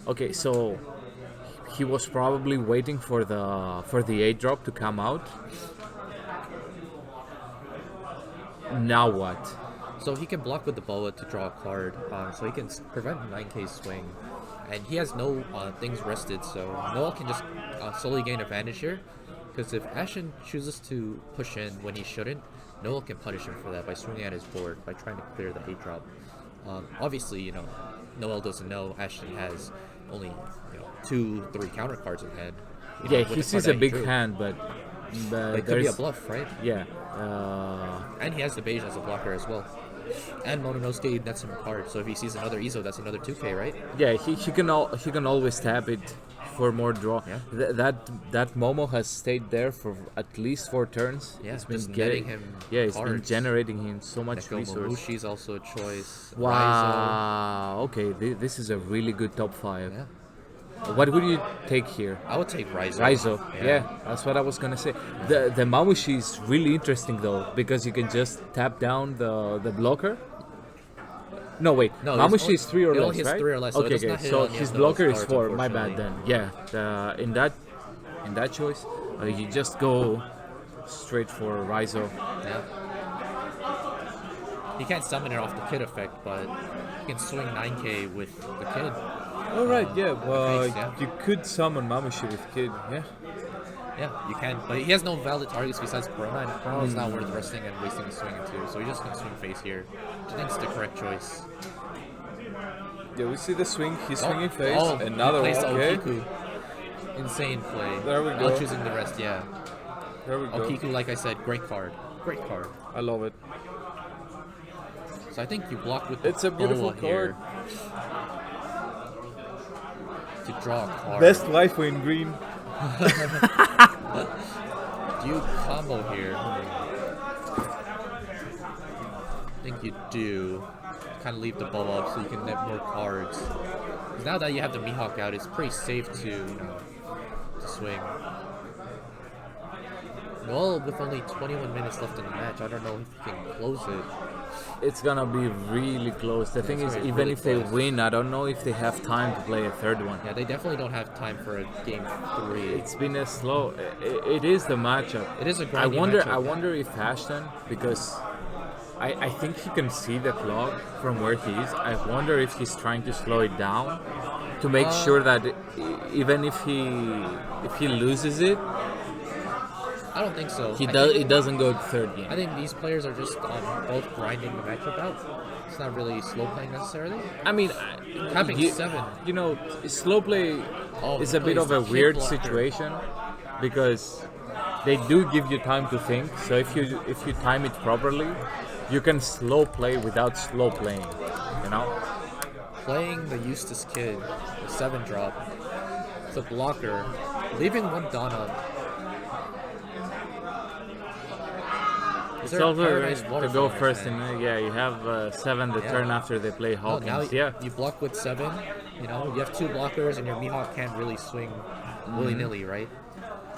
Okay, so he was probably waiting for the 8-drop to come out. Now what? So he can block with the boa to draw a card, so he can prevent 9K swing. And he has no things rested, so Noel can just slowly gain advantage here. Because if Ashton chooses to push in when he shouldn't, Noel can punish him for that by swinging at his board, by trying to clear the 8-drop. Obviously, Noel doesn't know Ashton has only 2-3 counter cards in hand. Yeah, with he the sees card a that big drew. hand, but It could be a bluff, right? Yeah. And he has the beige as a blocker as well. And Mononosuke nets him a card, so if he sees another Izo, that's another 2K, right? Yeah, he can always tap it for more draw. Yeah. That Momo has stayed there for at least 4 turns. Yeah, It's been just getting netting him Yeah, it's been cards. generating him so much Neko resource. Momushi's also a choice. Wow. Okay, this is a really good top 5. Raizo. Yeah. What would you take here? I would take Raizo. Raizo. Yeah, that's what I was gonna say. The Mamushi is really interesting though, because you can just tap down the blocker. No, wait. No, Mamushi is 3 or it less, only has right? 3 or less, so it okay, does not hit so on the his end of blocker those is cards, 4. My bad then. Yeah. In that choice, you just go straight for Raizo. Yeah. He can't summon it off the kid effect, but he can swing 9K with the kid. All right. Yeah. Well, Nice, yeah. you could summon Mamushi with Kid. Yeah. Yeah, you can, but he has no valid targets besides Corona, and Corona is not worth resting and wasting a swing into, so he just can swing face here. Which I think is the correct choice. Yeah, we see the swing. He's swinging Oh, face. oh, Another he one. plays the Okay. Okiku. Insane play. There we Not go. choosing the rest, yeah. There we go. Okiku, like I said, great card. Great card. I love it. So I think you block with the It's a beautiful boa here to draw a card. Best waifu in green. Do you combo here? I think you do. Kind of leave the bow up so you can get more cards. 'Cause now that you have the Mihawk out, it's pretty safe to swing. Well, with only 21 minutes left in the match, I don't know if you can close it. It's gonna be really close. The thing is, gonna be even really if they close. win, I don't know if they have time to play a third one. Yeah, they definitely don't have time for a game 3. It's been a slow. It is the matchup. It is a I grindy wonder. matchup. I wonder if Ashton, because I think he can see the clock from where he is. I wonder if he's trying to slow it down to make sure that even if he loses it, I don't think so. it doesn't go to third game. I think these players are just both grinding the matchup out. It's not really slow playing necessarily. I mean, Having 7. You know, slow play is a bit of a Please, weird blocker. situation because they do give you time to think. So if you time it properly, you can slow play without slow playing. You know, Playing the Eustace Kid, the 7 drop, it's a blocker, leaving one Donna. Is it's there a also Paradise to Waterfall go in his first. hand? And yeah, you have 7 the Yeah. turn after they play Oh, Hawkins. now Yeah, you block with 7. You know, you have 2 blockers, and your Mihawk can't really swing willy-nilly, right?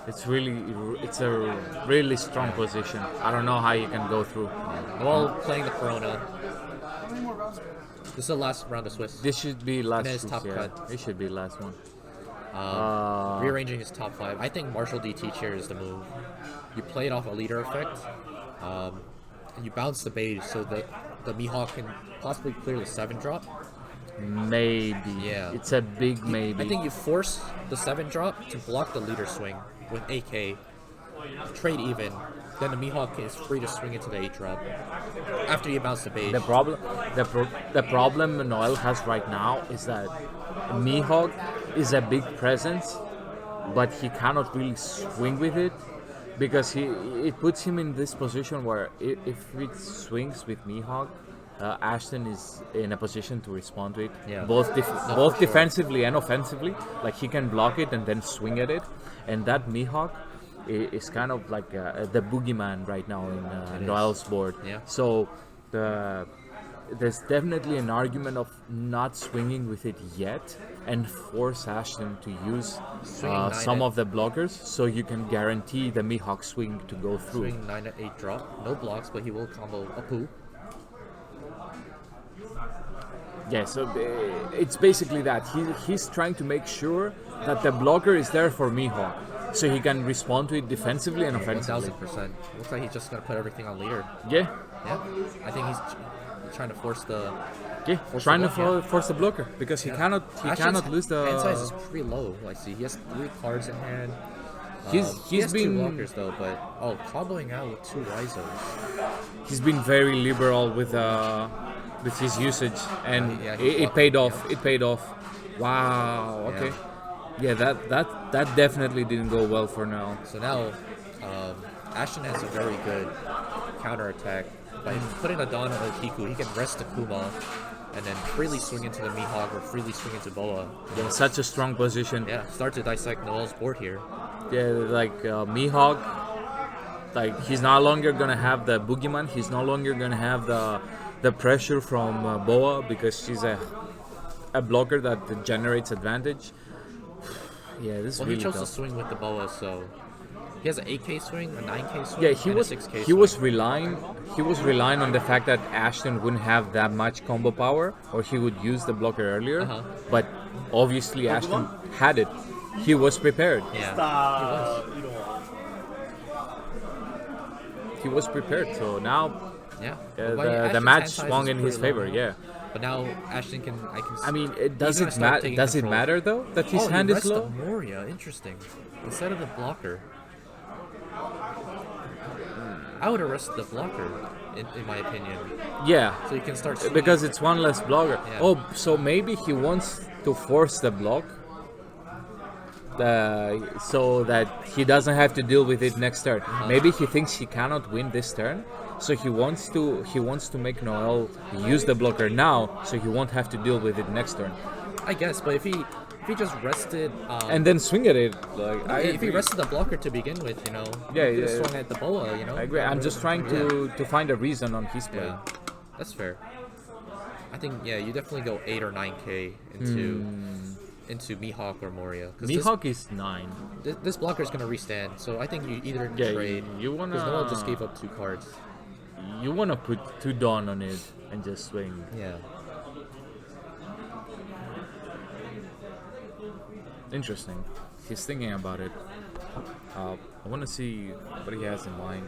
it's a really strong position. I don't know how you can go through. While playing the Corona. This is the last round of Swiss. This should be last. then it's top yeah. cut. It should be last one. Rearranging his top 5. I think Marshall DT chair is the move. You play it off a leader effect, and you bounce the beige so that the Mihawk can possibly clear the 7 drop. Maybe. Yeah. It's a big maybe. I think you force the 7 drop to block the leader swing with AK, trade even, then the Mihawk is free to swing into the 8 drop after you bounce the beige. The problem Noel has right now is that Mihawk is a big presence, but he cannot really swing with it because it puts him in this position where if it swings with Mihawk, Ashton is in a position to respond to it, Yeah. both for sure. defensively and offensively. Like he can block it and then swing at it, and that Mihawk is kind of like the boogeyman right now in Noel's board. Yeah. So there's definitely an argument of not swinging with it yet and force Ashton to use Swinging 9 some at- of the blockers so you can guarantee the Mihawk swing to go through. Swing 9 at 8 drop, no blocks, but he will combo a poo. Yeah, so it's basically that. He's trying to make sure that the blocker is there for Mihawk so he can respond to it defensively and offensively. 1000%. Looks like he's just gonna put everything on leader. Yeah, Yeah, I think he's trying to force the. yeah, Force trying the to block, force the blocker because he cannot Ashton's lose the. hand size is pretty low. I see he has 3 cards in hand. He He's has been 2 blockers though, but comboing out with 2 Rizos. he's been very liberal with his usage, and Yeah, he it blocked- paid off. It paid off. Wow. Okay. Yeah, that definitely didn't go well for now. So now, Ashton has a very good counterattack. By putting a Dawn or Kiku, he can rest the Kuma and then freely swing into the Mihawk or freely swing into Boa. Yeah, such a strong position. Yeah, start to dissect Noel's board here. Yeah, like Mihawk, like he's no longer gonna have the boogeyman. He's no longer gonna have the pressure from Boa because she's a blocker that generates advantage. Yeah, this is Well, really he chose to tough. swing with the Boa, so he has an 8K swing, a 9K swing, Yeah, and a 6K he swing. was relying on the fact that Ashton wouldn't have that much combo power, or he would use the blocker earlier. Uh-huh. But obviously Ashton had it. He was prepared. Yeah, He was prepared. So now he was. Yeah. the, But the Ashton's match hand size swung is in his pretty low. favor. Yeah. But now Ashton can. I mean, he's gonna start taking does it control. matter though that his hand he is rests low? the Moria. Interesting. Instead of the blocker. I would arrest the blocker, in my opinion. Yeah, So you can start swinging. because it's one less blocker. Yeah. Oh, so maybe he wants to force the block. so that he doesn't have to deal with it next turn. Maybe he thinks he cannot win this turn, so he wants to make Noel use the blocker now, so he won't have to deal with it next turn. I guess, but if he just rested And then swing at it. Like if he rested the blocker to begin with, you know, Yeah, he could have yeah. swung at the boa, you know. I agree. I'm just trying to find a reason on his play. Yeah, that's fair. I think you definitely go 8 or 9k into Mihawk or Moria. 'Cause Mihawk is 9. This blocker is gonna restand, so I think you either Yeah, trade. you wanna- Because Noel just gave up 2 cards. You wanna put 2 Dawn on it and just swing. Yeah. Interesting. He's thinking about it. I want to see what he has in mind.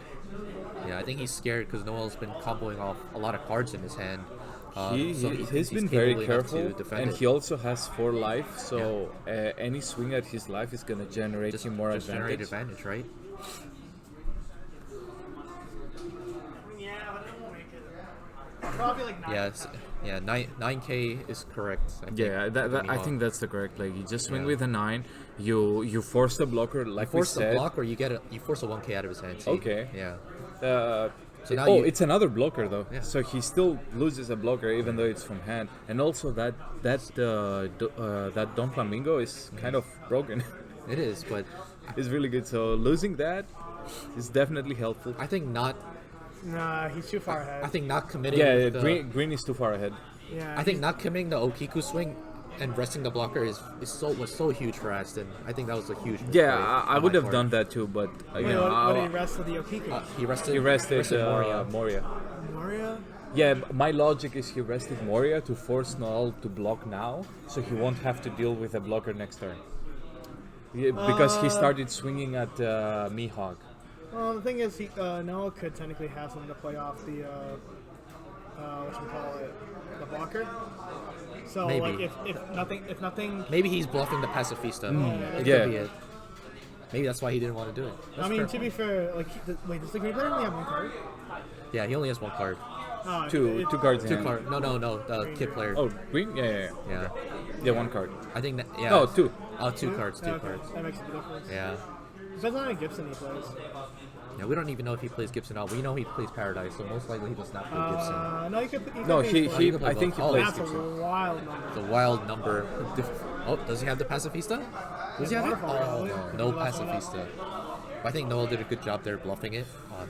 Yeah, I think he's scared because Noel's been comboing off a lot of cards in his hand. So he thinks He's been very capable enough to careful, defend and it. he also has 4 life, so any swing at his life is gonna generate him more just generate advantage. advantage, right? Probably like 9. Yeah, 9k is correct. I think, Yeah, for I Mihawk. think that's the correct play. You just swing Yeah. with a 9. You force the blocker, like Force we the said. block, or you force a 1k out of his hand. See? Okay. Yeah. So now you- it's another blocker though. Yeah. So he still loses a blocker even though it's from hand. And also that Doflamingo is kind of broken. It is, but It's really good. So losing that is definitely helpful. I think not. Nah, he's too far ahead. I think not committing. Yeah, the, green is too far ahead. Yeah, I think not committing the Okiku swing and resting the blocker was so huge for Ashton. I think that was a huge. Yeah, mistake I on would my have part. done that too, but Wait, you know, what did he rest with the Okiku? He rested Moria. Moria? Yeah, my logic is he rested Moria to force Noel to block now, so he won't have to deal with a blocker next turn. Yeah, because he started swinging at Mihawk. Well, the thing is, Noel could technically have something to play off the, the blocker. So, Maybe. like, if nothing, Maybe he's bluffing the Pacifista. It yeah. could be it. Maybe that's why he didn't want to do it. I mean, to be fair, like, wait, does the green player only have 1 card? Yeah, he only has 1 card. Two cards in 2 hand. card. No. The kid player. Oh, green? Yeah. Yeah. Yeah, 1 card. I think that. Yeah. No, 2. Oh, 2 cards. 2 Okay, cards. that makes a difference. Yeah. Depends on how Gibson he plays. Yeah, we don't even know if he plays Gibson out. We know he plays Paradise, so most likely he does not play Gibson. No, you could. No, play he can play I think he both. plays That's a Gibson. wild number. The wild number. Oh, does he have the Pacifista? Does he have it? Waterfall, Oh, really? no The last one up. Pacifista. I think Noel did a good job there bluffing it.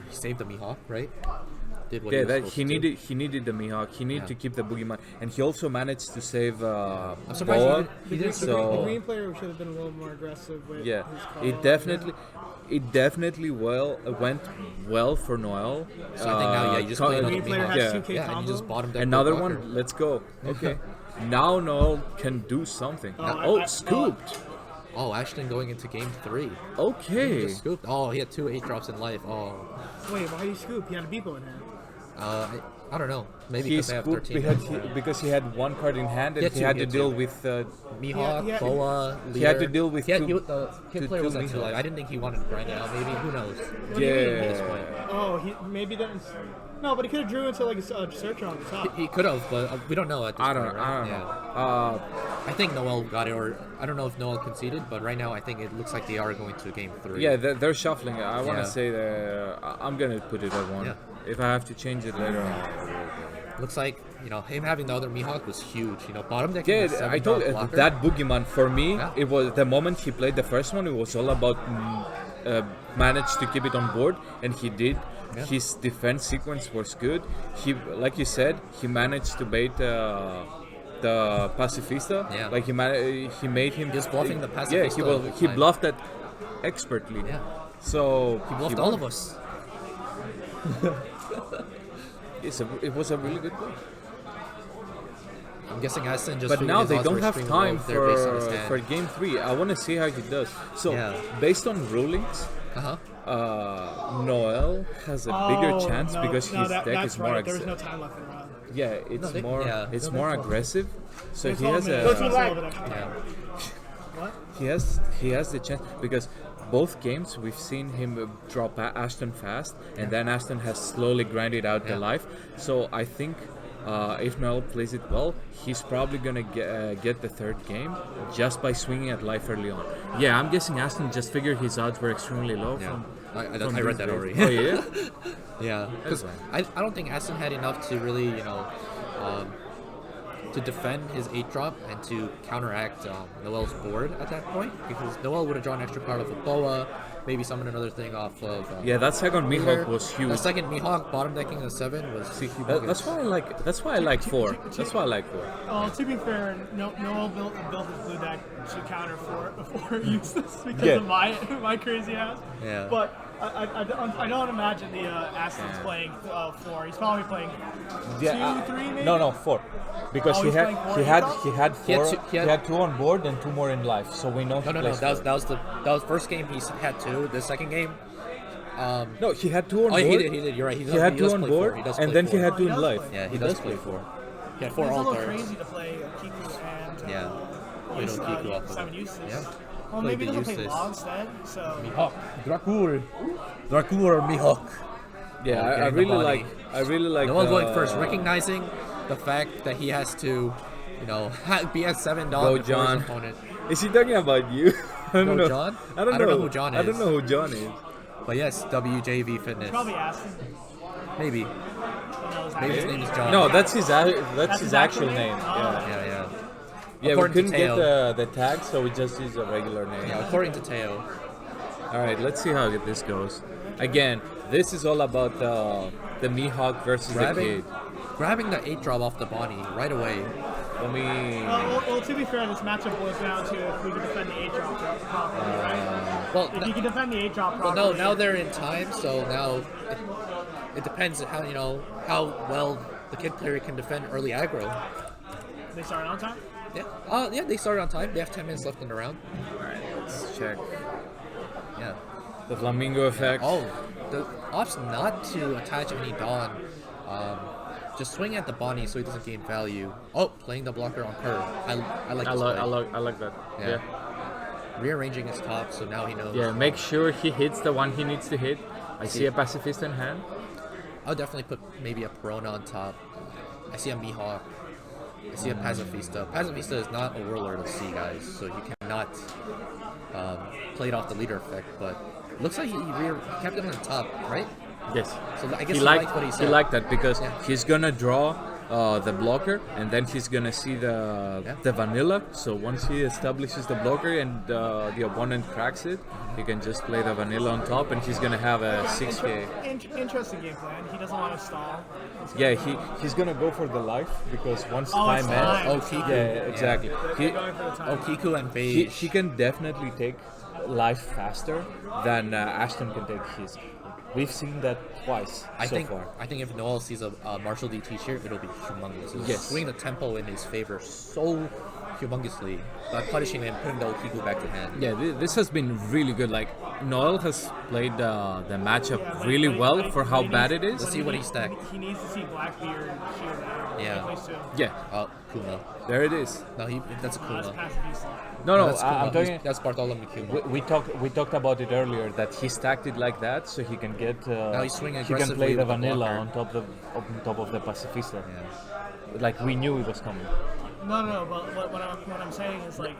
He saved the Mihawk, right? Did what Yeah, he was that supposed he to. needed the Mihawk. He needed Yeah. to keep the boogeyman, and he also managed to save I'm surprised Boa. he didn't. The So green player should have been a little more aggressive with yeah, his call. it definitely went well for Noel. So I think now, you just play another Green player Mihawk. has Yeah. 2K Yeah, and combo. you just bottom deck Another blocker. one. Let's go. Okay. Now Noel can do something. Scooped. Oh, Ashton going into game 3. Okay. Just scooped. Oh, he had 2 8-drops in life. Oh, Wait, why did he scoop? He had a Beepo in hand. I don't know. Maybe He because they have scooped 13. because he had 1 card in hand, and had he two, had he to had deal two. with Mihawk, Yeah, Boa, he had to Lear. deal with the kid two player was at 2 Mihawks. life. I didn't think he wanted to grind it out. Maybe, who knows? What do you mean? At this yeah. point. Oh, he maybe didn't. No, but he could have drew into like a searcher on the top. He could have, but we don't know at this I point, don't right? know. I think Noel got it, or I don't know if Noel conceded, but right now I think it looks like they are going to game 3. Yeah, they're shuffling. I want to Yeah. say that I'm gonna put it at 1. Yeah. If I have to change it later on. Looks like, him having the other Mihawk was huge. Bottom deck. Yeah, I told you, that boogeyman for me. Yeah. It was the moment he played the first one. It was all about manage to keep it on board, and he did. Yeah. His defense sequence was good. He, like you said, he managed to bait the Pacifista. Yeah. Like he made him Just bluffing the Yeah, Pacifista he time. bluffed that expertly. Yeah. So He bluffed all of us. It was a really good play. I'm guessing Ashton just. But figured now his they odds don't were have extremely time low there based on his hand. for game 3. I want to see how he does. So Yeah. based on rulings, Noel has a bigger chance because his deck is more There was no aggressive. time left in round. Yeah, it's they- more yeah, it's no, more they're 12. aggressive. So It's he all has mid. a That's a little bit extra. Yeah. What? he has the chance because both games we've seen him drop Ashton fast, and then Ashton has slowly grinded out the Yeah. life. So I think if Noel plays it well, he's probably gonna get the third game just by swinging at life early on. Yeah, I'm guessing Ashton just figured his odds were extremely low. Yeah. From I read this that race. already. Oh yeah. Yeah, because That's I don't think Ashton had enough to really, to defend his 8-drop and to counteract Noel's board at that point, because Noel would have drawn extra card off of Boa, maybe summon another thing off of... Yeah, that second Mihawk was The huge. second Mihawk bottom decking the 7 was humongous. That's why I like. That's why I like 4. That's why I like 4. Well, to be fair, Noel built his blue deck to counter for Eustace because Yeah. of my crazy ass. Yeah. But I don't imagine the Ashton's playing 4. He's probably playing 2, 3 maybe. No, 4. Because Oh, he he's had playing 4 he had himself? he had He had 4. two- he had- 2 on board and 2 more in life. So we know he No. plays That 4. was first game he had 2. The second game, No, he had 2 on oh board. he did. You're right. He had 2 does on play board, 4. He does and play then 4. he had 2 He in does life. play. Yeah, he does does play 4. He had It's 4 a little altars. crazy to play Kiku and Yeah. You know, Kiku off of 7 it. Eustace. Yeah. Well, Play maybe the they'll play Eustace. Law instead. So Mihawk, Dracul or Mihawk. Yeah, Oh, I getting the really body. like. I really like. Noel going first, recognizing the fact that he has to, be at 7 Go, down before John. his opponent. Is he talking about you? I don't Go, know. John? I don't I know. don't know who John I don't is. know who John is. But yes, WJV Fitness. probably Ashton. Maybe. Who knows? Maybe his name is John. No, that's his actual name. Oh. Yeah. Yeah. Yeah, we According to couldn't get Teo. the tag, so we just use a regular name. Yeah, according to Teo. All right, let's see how this goes. Again, this is all about the Mihawk versus the kid. Grabbing the 8-drop off the Bonnie right away. Let me. Well, to be fair, this matchup boils down to if we can defend the 8-drop properly, right? Well, If you can defend the 8-drop well, properly. no, now they're in time, so now it depends on how well the kid player can defend early aggro. They start on time? Yeah. Yeah, they started on time. They have 10 minutes left in the round. Let's check. Yeah. The Flamingo effect. Oh, the opts not to attach any Dawn. Just swing at the Bonnie so he doesn't gain value. Oh, playing the blocker on curve. I like this play. I like that. Yeah. Rearranging his top, so now he knows. Yeah, make sure he hits the one he needs to hit. I see a pacifist in hand. I'll definitely put maybe a Perona on top. I see a Mihawk. I see a Pacifista. Pacifista is not a Whirler to see, guys, so you cannot play it off the leader effect, but looks like he kept it on the top, right? Yes. So I guess he liked what he said. He liked that because Yeah. he's gonna draw the blocker, and then he's gonna see the vanilla. So once he establishes the blocker and the opponent cracks it, he can just play the vanilla on top, and he's gonna have a 6k. Interesting game plan. He doesn't want to stall. Yeah, he's gonna go for the life because once Oh, time it's ends. time. Oh, It's Kiku. time. Yeah, exactly. They're going for the time. Kiku and He Beige. can definitely take life faster than Ashton can take his. We've seen that twice I so think far. if Noel sees a Marshall DT here, it'll be humongous. It'll Yes. swing the tempo in his favor so humongously by punishing him and putting the Kiku back to hand. Yeah, this has been really good. Like Noel has played the matchup really well for how bad it is. Let's see what he stacked. He needs to see Blackbeard here now. Yeah. He plays two. Yeah, Oh, Kuma. there it is. No, that's a That's Kuma. pacifist. No, That's I'm Kuma. talking. That's Bartholomew Kuma. We talked about it earlier that he stacked it like that so he can get. he's swinging he can aggressively play the with the vanilla blocker. on top of the pacifista. Yeah. Like we knew it was coming. No, but what I'm saying is like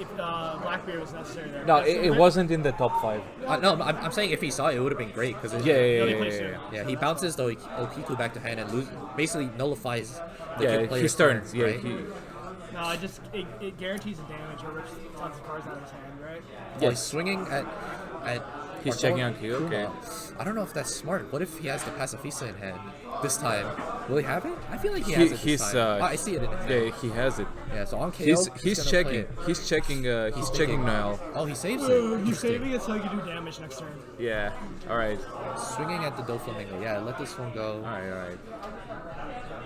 if Blackbeard was necessary there. No, That's it wasn't in the top 5. No, I'm saying if he saw it, it would have been great because Yeah. he bounces the Okiku back to hand and basically nullifies the Yeah, kid player's his turns. Yeah, right? No, it guarantees the damage or rips tons of cards out of his hand, right? Oh, he's swinging at. He's checking on Q, Kuma. okay. I don't know if that's smart. What if he has the Pacifista in hand this time? Will he have it? I feel like he has it this time. I see it in his hand. Yeah, he has it. Yeah, so on KO, He's gonna play checking. it. He's checking Noel. Oh, he saves it. He's Interesting. saving it so he can do damage next turn. Yeah. All right. Swinging at the Doflamingo. Yeah, let this one go. All right.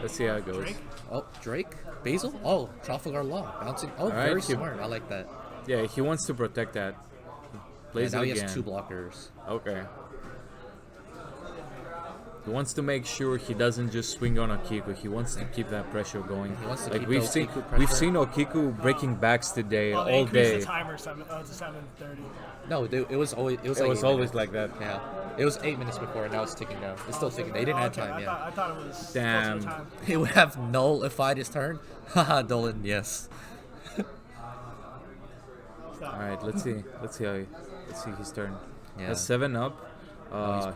Let's see how it goes. Drake? Oh, Drake? Basil? Oh, Trafalgar Law. Bouncing. Oh, Alright, very he- smart. I like that. Yeah, he wants to protect that. Yeah, Plays now it he again. has 2 blockers. Okay. He wants to make sure he doesn't just swing on Okiku. He wants to keep that pressure going. He wants to Like keep we've the seen, Okiku we've pressure. seen Okiku breaking backs today Oh, they all increased day. the timer to 7:30. No, it was always It was always like that. Yeah, it was 8 minutes before, and now it's ticking down. It's still ticking. They didn't have time. Yeah, I thought it was Damn. closer to time. he would have nullified his turn. Haha, Dolan. Yes. Stop. All right, let's see his turn. Yeah. Has 7 up.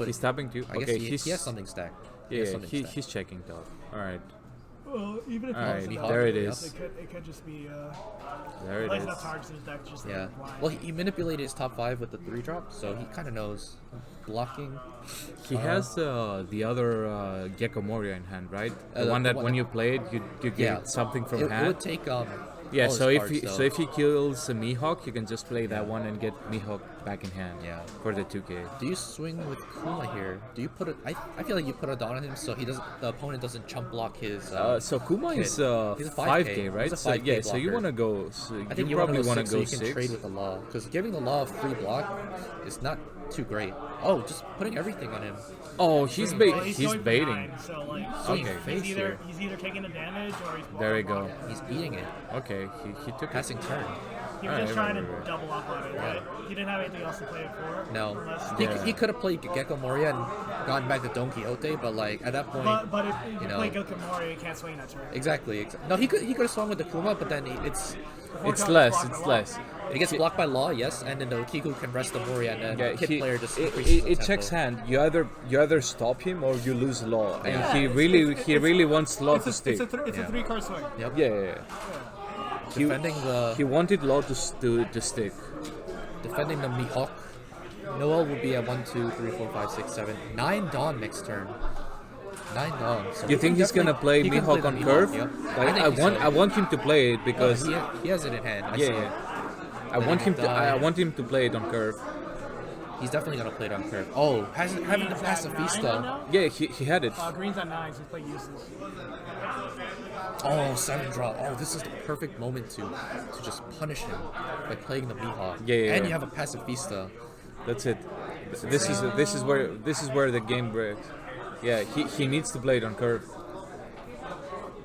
He's tapping 2. I guess Okay, he has something stacked. He has Yeah, something stacked. he's checking top. All right, Well, even if it Alright, wasn't there it up, is. It could just be there it plays is. enough targets in his deck just Yeah. blind. Well, he manipulated his top 5 with the 3 drop, so he kind of knows blocking. He has the other Gecko Moria in hand, right? The the one that one when that- you play it, you get Yeah. something from It hand. would take Yeah, all so his if cards, he though. so if he kills a Mihawk, you can just play that one and get Mihawk back in hand. Yeah. For the 2K. Do you swing with Kuma here? Do you put it? I feel like you put a dot on him so he doesn't. The opponent doesn't chump block his. So Kuma kid. is He's a 5K, right? He's a So 5K yeah, so you blocker. wanna go. So I think you wanna probably go wanna 6 go so you can 6. trade with the law because giving the law a free block is not too great. Oh, just putting everything on him. Oh, he's Well, he's going for baiting. 9, so like Okay. he's either taking the damage or he's There we go. blocking. He's eating it. Okay, he took it. Passing turn. He was Alright, just trying right, to right, right. double up on it, right? He didn't have anything else to play it for. No, Unless, he could have played Gecko Moria and gone back to Don Quixote, but like at that point, but if you know. play Gokumori, you can't swing that turn. exactly. No, he could have swung with the Kuma, but then It's Four less. times It's blocked by less. it gets blocked by law, yes, and then the Kiku can rest the Moria, and then Yeah, Kid player just it, increases the it tempo. checks hand. You either stop him or you lose law, and Yeah. he it's- really wants law It's to a, stick. it's a Yeah. 3-card swing. Yep. Yeah. He, Defending the he wanted law to stick. defending the Mihawk. Noel will be at 1, 2, 3, 4, 5, 6, 7, 9 Dawn next turn. 9 Dawn. So You he think can he's gonna definitely- play he can Mihawk the on curve? Yep. Like think he I should. want him to play it No, because he has it in hand. I yeah, see yeah. it. I want him to Die. I want him to play it on curve. He's definitely gonna play it on curve. Oh, having the Green's at 9 Pacifista. now? Yeah, he had it. Green's at 9, so he's playing useless. Oh, 7 drop. Oh, this is the perfect moment to just punish him by playing the Mihawk. Yeah, yeah, And yeah. you have a Pacifista. That's it. This is where the game breaks. Yeah, he needs to play it on curve.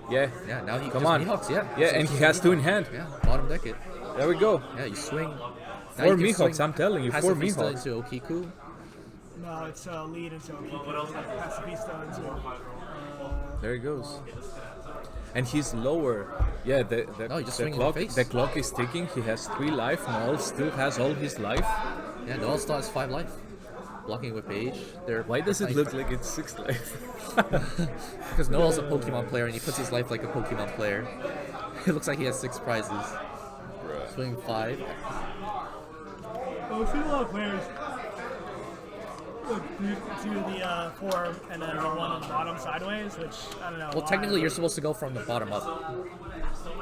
Yeah. Yeah, now he Come just on. Mihawks, yeah. Yeah, and he has 2 in hand. Yeah, bottom deck it. There we go. Yeah, you swing. Now 4 you can Mihawks, swing I'm telling you, 4 Pacifista Mihawks. into Okiku. No, it's lead into Pacifista into. There he goes. And he's lower. Yeah, No, you just the swing in the clock face. the clock is ticking. He has 3 life. Noel still has all his life. Yeah, Noel still has 5 life. Blocking with Page. Why does it look like it's 6 life? Because Noel's a Pokemon player and he puts his life like a Pokemon player. It looks like he has 6 prizes. Swing 5. Well, we've seen a lot of players do the 4 and then the 1 on the bottom sideways, which I don't know. Well, why, technically, you're but- supposed to go from the bottom up.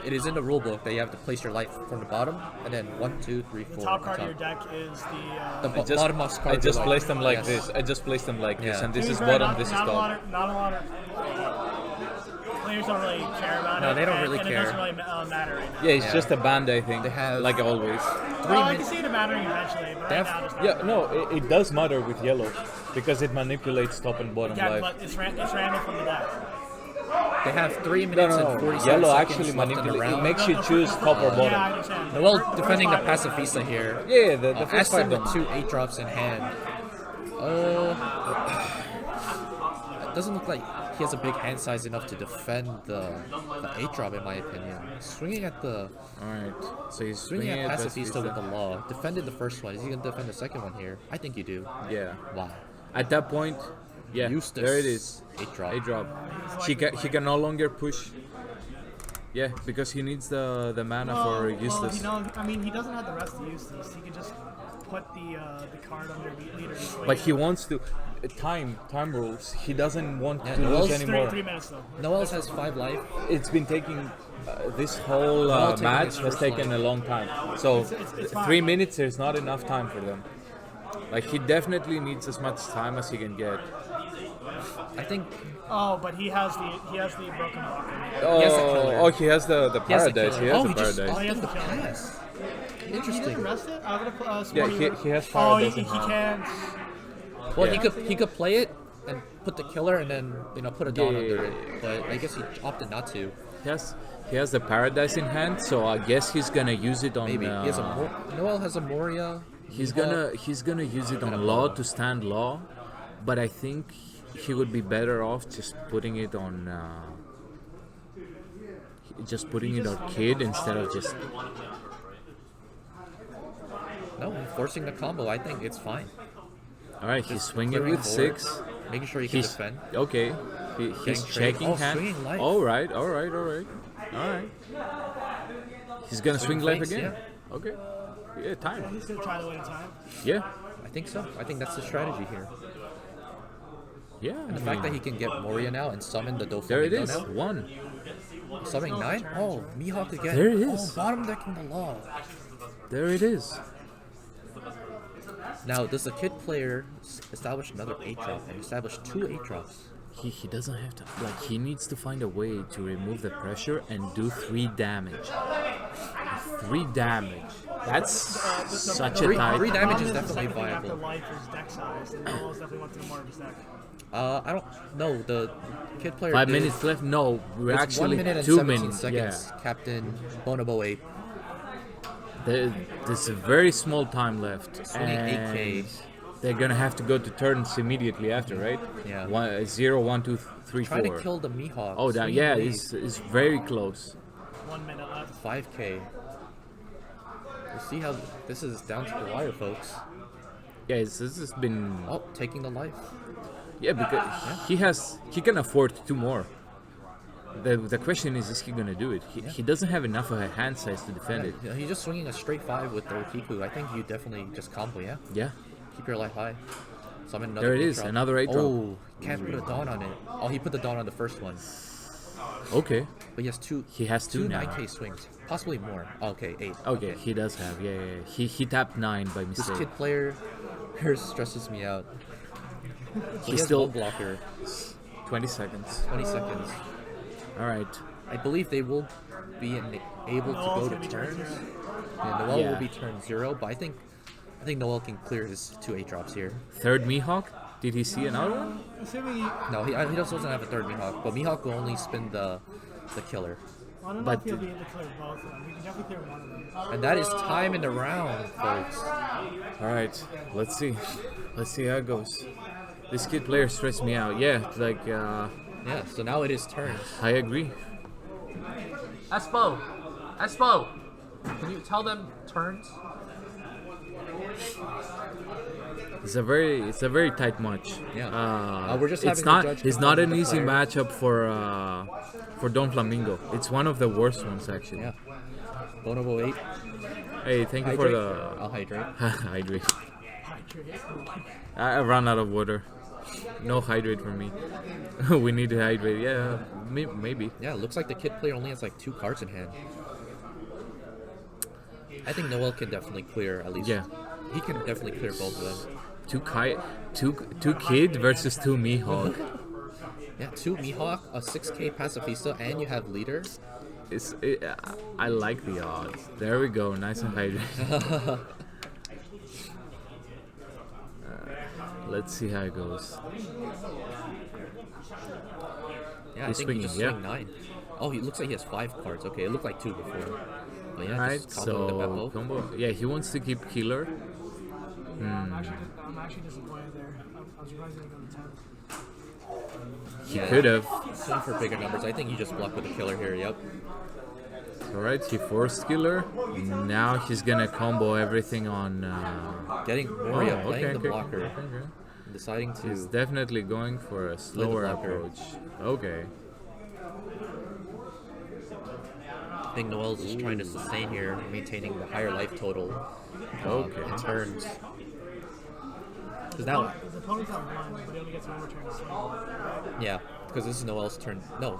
It is in the rulebook that you have to place your life from the bottom, and then 1, 2, 3, 4. The top on card of your deck is The the. bottommost card. I just of your placed life. them like Yes. this. I just placed them like this, Yeah. and this to be is fair, bottom, not, this is not a lot top. of, not a lot of players don't really care about No, it. they don't really and care. It doesn't really matter right now. Yeah, it's Yeah. just a band, I think. They have- like always. Well, I can see it mattering eventually, but They right have- now, it's not. Yeah, no, it does matter with yellow because it manipulates top and bottom Yeah, life. but it's random from the deck. They have 3 minutes and 47 Yellow seconds actually left in the manipulates. It round. makes you choose top or bottom. Yeah, I understand. Noel First defending the 5 Pacifista here. Yeah, the first Ashton five with don't. 2 8 drops in hand. It doesn't look like he has a big hand size enough to defend the 8 drop, in my opinion. Swinging at the Alright, so he's swinging swinging at at Pacifista with the law. Defended the first one. Is he gonna defend the second one here? I think you do. Yeah. Wow. At that point, yeah, Eustace. there it is. 8 drop. 8 drop. he's like- He can no longer push. Yeah, because he needs the mana for useless. I mean, he doesn't have the rest of useless. He could just put the card under leader. And swing. But he wants to time rules. He doesn't want Yeah, to Noel's lose anymore. 3 minutes though. Noel's has 5 life. It's been taking this whole Noel taking match his has first taken life. a long time. So It's 3 fine. minutes there's not enough time for them. Like he definitely needs as much time as he can get. I think Oh, but he has the broken blocker. Oh, has the killer. oh, he has the he has the paradise. killer. He has Oh, the he just paradise. he has upped the the killer. pass. He Interesting. didn't rest it. I would have Yeah, sworn he has Oh, paradise. he in hand. can't. Well, Yeah. he could play it and put the killer and then put a Dawn under it. But I guess he opted not to. He has the Paradise in hand, so I guess he's gonna use it on. Maybe he has Noel has a Moria. He's gonna use it on Law to stand Law, but I think he would be better off just putting it on. Just putting it on Kid instead of just. No, forcing the combo. I think it's fine. All right, he's swinging clearing with forward, 6. making sure he can He's defend. okay. He's trade. checking Oh, hand. swinging life. All right. He's gonna swing life fakes, again. Okay. Yeah, time. He's gonna try to win time. Yeah. I think so. I think that's the strategy here. Yeah. The fact that he can get Moria now and summon the Doflamingo there it is. now. 1. Summoning 9? Oh, Mihawk again. There it is. Oh, bottom decking the Law. There it is. Now, does the Kid player establish another 8-drop and establish 2 8-drops? He doesn't have to, like, he needs to find a way to remove the pressure and do 3 damage. 3 damage. That's such a 3 tight. damage is definitely After viable. life is deck size, and Noel's definitely wants to know more of his deck. I don't know. The Kid player 5 did- minutes left? No, we're it's actually 1 minute and 2 17 minutes. seconds. Captain Bonobo 8. There's a very small time left. Swinging And 8K. they're gonna have to go to turns immediately after, right? Yeah. 0, 1, 2, 3, Trying 4. to kill the Mihawk. Oh, that, swinging yeah, late. it's very close. 1 minute left. 5K. We'll see how this is down to the wire, folks. Yeah, this has been. Oh, taking the life. Yeah, because he can afford 2 more. The question is he gonna do it? He doesn't have enough of a hand size to defend it. Yeah, he's just swinging a straight 5 with the Okiku. I think you definitely just combo, yeah? Yeah. Keep your life high. Summon another There it 8 is, drop. another 8 drop. Oh, can't put a Dawn on it. Oh, he put the Dawn on the first one. Okay. But he has 2. He has 2 now. 9K swings. Possibly more. Oh, okay, 8. Okay, he does have. Yeah. He tapped 9 by This mistake. Kid player here stresses me out. He He's has still one blocker. 20 seconds. 20 seconds. All right. I believe they will be able to Noel's go gonna to be turn turns. zero. Yeah, Noel Yeah. will be turn 0, but I think Noel can clear his 2 8-drops here. Third Mihawk. Did he see another one? Assuming No, he doesn't have a third Mihawk, but Mihawk will only spin the killer. I don't know But if he'll be able to clear both of them. He can definitely clear one of them. And that is time in the round, folks. All right. Let's see. Let's see how it goes. This Kid player stressed me out. Yeah, like Yeah, so now it is turns. I agree. Espo! Can you tell them turns? It's a very tight match. Yeah. We're just it's having not to judge it's not an the easy player. matchup for Doflamingo. It's one of the worst ones actually. Yeah. Bonobo 8. Hey, thank you for Hydrate. I'll the hydrate. hydrate. I ran out of water. No hydrate for me. We need to hydrate. Yeah, maybe. Yeah, it looks like the Kid player only has like 2 cards in hand. I think Noel can definitely clear at least. Yeah. He can definitely clear both of them. Two Kid versus 2 Mihawk. Yeah, 2 Mihawk, a 6K Pacifista, and you have leader. I like the odds. There we go. Nice and hydrated. Let's see how it goes. Yeah, I He's think swinging, he just yeah. swing 9. Oh, he looks like he has 5 cards. Okay, it looked like 2 before. But yeah, Alright, just combo the so Beppo. combo. Yeah, he wants to keep killer. I'm actually disappointed there. I'm surprised he didn't go to 10. He could have. Going for bigger numbers. I think you just block with the killer here. Yep. Alright, he forced killer. Now he's gonna combo everything on. Getting Moria, playing the blocker, okay. and deciding to. He's definitely going for a slower blocker. approach. Okay. I think Noel's just trying to sustain here, maintaining the higher life total. Okay. In turns. Because now, His opponent's on 1, but he only gets 1 return to swing. yeah, because this is Noel's turn. No,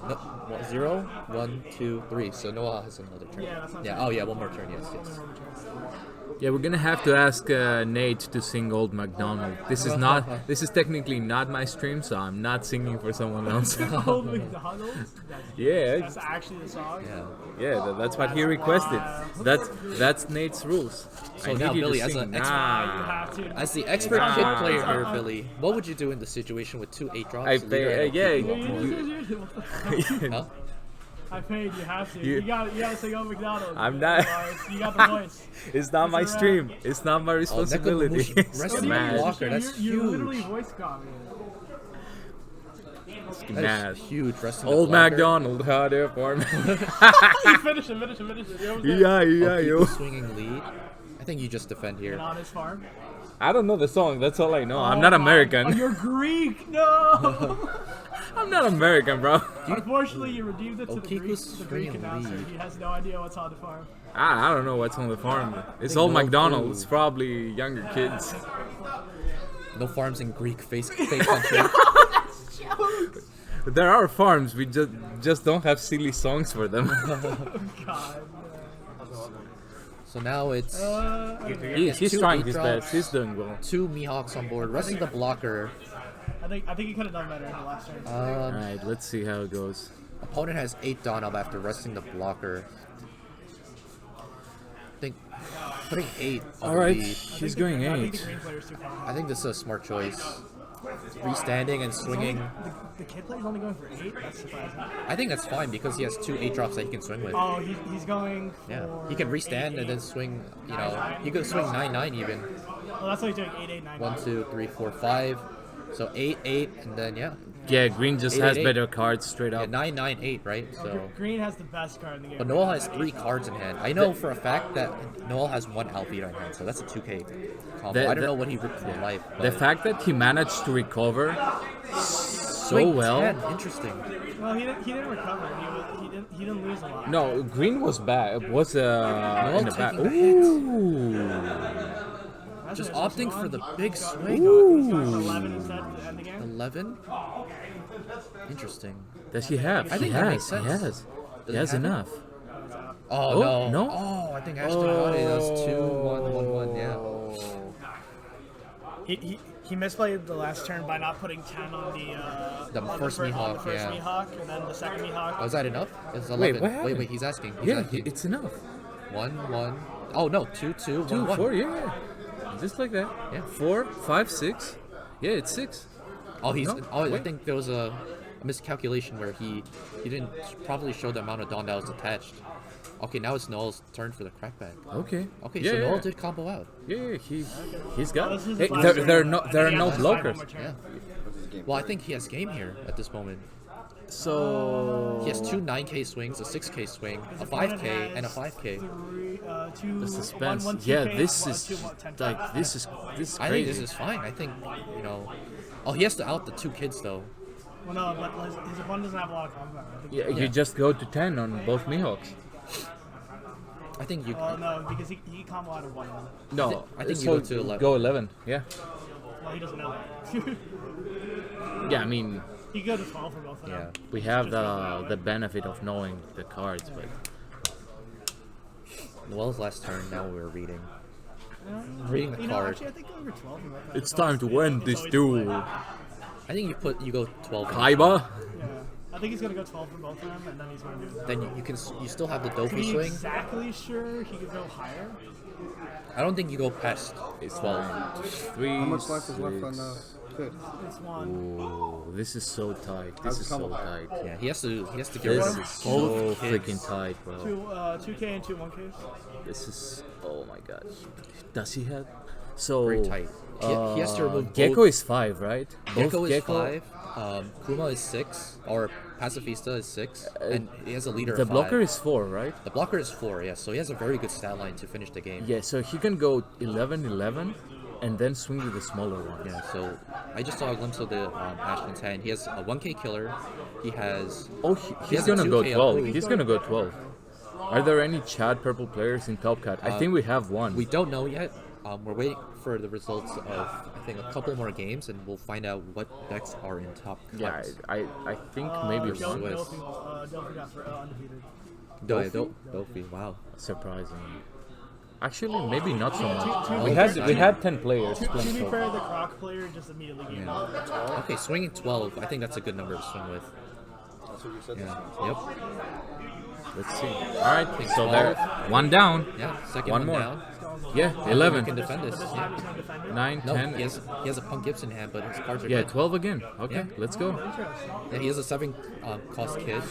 0, 1, 2, 3. So Noel has another turn. Yeah, that's what I'm Yeah. saying. Oh yeah, one more turn. Yes, Only yes. 1 return. Yeah, we're gonna have to ask Nate to sing "Old MacDonald." This is technically not my stream, so I'm not singing for someone else. Old McDonald's. Yeah, That's actually the song. Yeah. that's what he requested. That's Nate's rules. So I now, need you to Billy, as sing. an You have to. As the expert Nah. kid player here, Billy, what would you do in the situation with 2 8-drops? I leader, pay, and yeah, OPTCG? Huh? I paid. You have to. You- You gotta sing Old McDonald's. I'm not- You got the voice. It's not my It's a wrap. stream. It's not my responsibility. Nekomamushi, rest in Smash. blocker, that's You're literally huge. voice copying. That Smash. is huge. Resting Old the blocker. MacDonald, how there for me. Finish it. You know what I'm saying? Yeah, Keep yo. the swinging lead. I think you just defend And here. on his farm. I don't know the song. That's all I know. I'm Oh not my- American. Oh, you're Greek. No. I'm not American, bro. Unfortunately, you redeemed it to Okiku's the Greek swinging announcer. lead. He has no idea what's on the farm. I don't know what's on the farm. It's think all no McDonald's. food. It's probably younger kids. No farms in Greek face country. There are farms. We just don't have silly songs for them. God. So now it's He's two trying his 8-drops. best. He's doing well. 2 Mihawks on board. Resting the blocker. I think he could have done better in the last turn. All right, let's see how it goes. Opponent has 8 Dawn up after resting the blocker. I think putting 8 on All the right, lead. he's going I think the 8. green player's too far. I think this is a smart choice. Restanding and swinging. The kid player's only going for 8? That's surprising. I think that's fine because he has 2 8-drops that he can swing with. Oh, he's going for Yeah, he can restand 8, and then swing. You know, he could swing 9-9 even. Well, that's what he's doing. 8, 8, 9. 1, 2, 3, 4, 5. So 8, 8, and then yeah, Yeah, green just Eight, has eight, eight. better cards straight yeah up. 9, 9, 8, right? So. Green has the best card in the game. But Noel has 3 cards in hand. I know for a fact that Noel has 1 Albedo in hand, so that's a 2K combo. The- I don't the- know what he ripped for life. The But fact that he managed to recover so swing well. 10, interesting. Well, he didn't recover. He didn't lose a lot. No, green was bad. Was in the back. taking the hit. Ooh. Just That's opting for the big swing. He's going for 11 instead to end the game. 11? Interesting. Does he have? I think he that has. makes sense. He has. Does He he has have it? enough. Oh, Oh, no. no? Oh, I think Ashton got it. That was 2, 1, 1, 1, yeah. He misplayed the last turn by not putting 10 on The on first on Mihawk, the first yeah. Mihawk, and then the second Mihawk. Oh, is that enough? It's 11. Wait, what happened? Wait, he's asking. He's Yeah, asking. it's enough. 1, 1. Oh, no, 2, 2, 1, 2, 1. 4, yeah. Just like that. Yeah. 4, 5, 6. Yeah, it's 6. Oh, he's. No, Oh, I wait. think there was a miscalculation where he didn't probably show the amount of Dawn that was attached. Okay, now it's Noel's turn for the crackback. Okay. Okay, yeah, so yeah. Noel did combo out. Yeah, he's got This it. is Hey, his last there turn. are no I there are think he no has to fight one blockers. more turn. Yeah. Well, I think he has game here at this moment. So He has 2 9K swings, a 6K swing, a 5K, and a 5K. Two, the suspense. one Yeah, 2K, this one, is two, one, 10K. like this is I crazy. think this is fine. I think, you know. Oh, he has to out the 2 kids though. Well, no, but his opponent doesn't have a lot of combat. I think. Yeah, Yeah. you just go to 10 on both Mihawks. I think you. Well, no, because he combo out of one. No, I think you so go to 11. Go 11. Yeah. Well, he doesn't know that. Yeah, I mean, he could go to 12 for both of Yeah. them. we have the benefit of knowing the cards, but Noel's last turn. Now we're reading. Reading the You know, card. actually, I think over 12 for both of them. it's time to win this duel. I think you go 12. Kaiba. Yeah. I think he's gonna go 12 for both of them, and then he's gonna do it. Then you still have the To Dofi be swing. exactly sure he could go higher. I don't think you go past It's 12. 3. How much life is left on the pit? It's one. Ooh, this is so tight. This How's is the so combo? tight. Yeah, he has to get This rid of is so both kids. freaking tight, bro. 2K and 2 1Ks. This is oh my god. Does he have? So Very tight. He has to remove Gecko both. is 5, right? Gecko Both is 5. Kuma is 6, or Pacifista is 6, and he has a leader. The of 5. blocker is 4, right? The blocker is 4. Yeah, so he has a very good stat line to finish the game. Yeah, so he can go 11-11 and then swing to the smaller one. Yeah, so I just saw a glimpse of the Ashton's hand. He has a 1K killer. He has. Oh, he's has a gonna go 2K 12. upgrade. He's gonna go 12. Are there any Chad purple players in Top Cat? I think we have one. We don't know yet. We're waiting for the results of I think a couple more games, and we'll find out what decks are in top yeah, cuts. I think maybe Swiss. one. Delphi got for undefeated. Dofi? Wow. Surprising. Actually, maybe not so much. to- We had 10 players To playing be 12. fair, the Croc player just immediately gave up. Okay, swinging 12. I think that's a good number to swing with. That's what you said. Yeah. Yep. Let's see. All right, so 12. there, one down. Yeah. Second One one more. down. Yeah, You 11, can defend this. But this Yeah. time he's gonna defend it. 9, No, 10. he has a Punk Gibson hand, but his cards are Yeah, good. 12 again. Okay, Yeah. let's go. Interesting. Yeah, he has a 7 cost kid.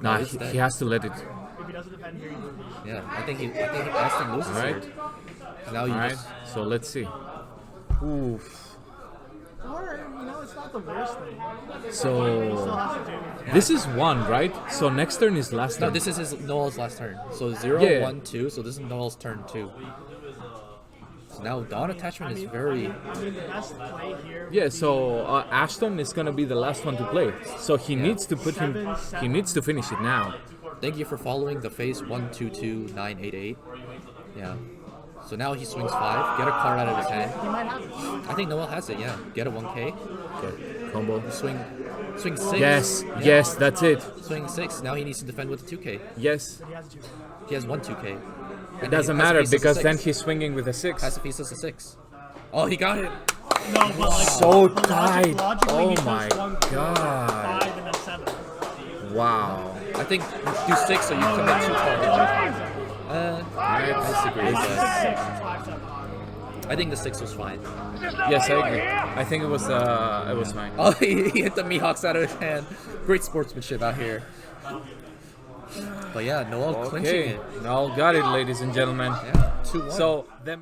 Nah, it's dead. he has to let it. If he doesn't defend here, he's gonna be. Yeah, I think Ashton loses Alright. here. Now you All right, just so let's see. Oof. Or, it's not the worst thing. So Still has to do. this is 1, right? So next turn is last no. turn. This is Noel's last turn. So 0, Yeah. 1, 2. So this is Noel's turn 2. So now Dawn attachment is very. I mean, the best play here. Yeah, so Ashton is gonna be the last one to play. So he needs to put him. He needs to finish it now. Thank you for following the face 122988. Yeah. So now he swings 5. Get a card out of his hand. He might have it. I think Noel has it. Yeah. Get a 1K. Okay, combo. Swing 6. Yes, Yeah. yes, that's it. Swing 6. Now he needs to defend with a 2K. Yes. He has to. He has 1 2K. It doesn't matter because then he's swinging with a 6. Pacifist is a 6. Oh, he got it. No, but like. So but tight. logically, Oh he does my 1, God. 5 and then 7. Wow. I think do 6 so you commit 2 cards. I disagree. It's But 6, 6, 5, 7. I think the 6 was fine. Yes, I agree. I think it was fine. Oh, he hit the Mihawks out of his hand. Great sportsmanship out here. But yeah, Noel clinching Okay, it. Noel got it, ladies and gentlemen. Yeah, 2-1. So them.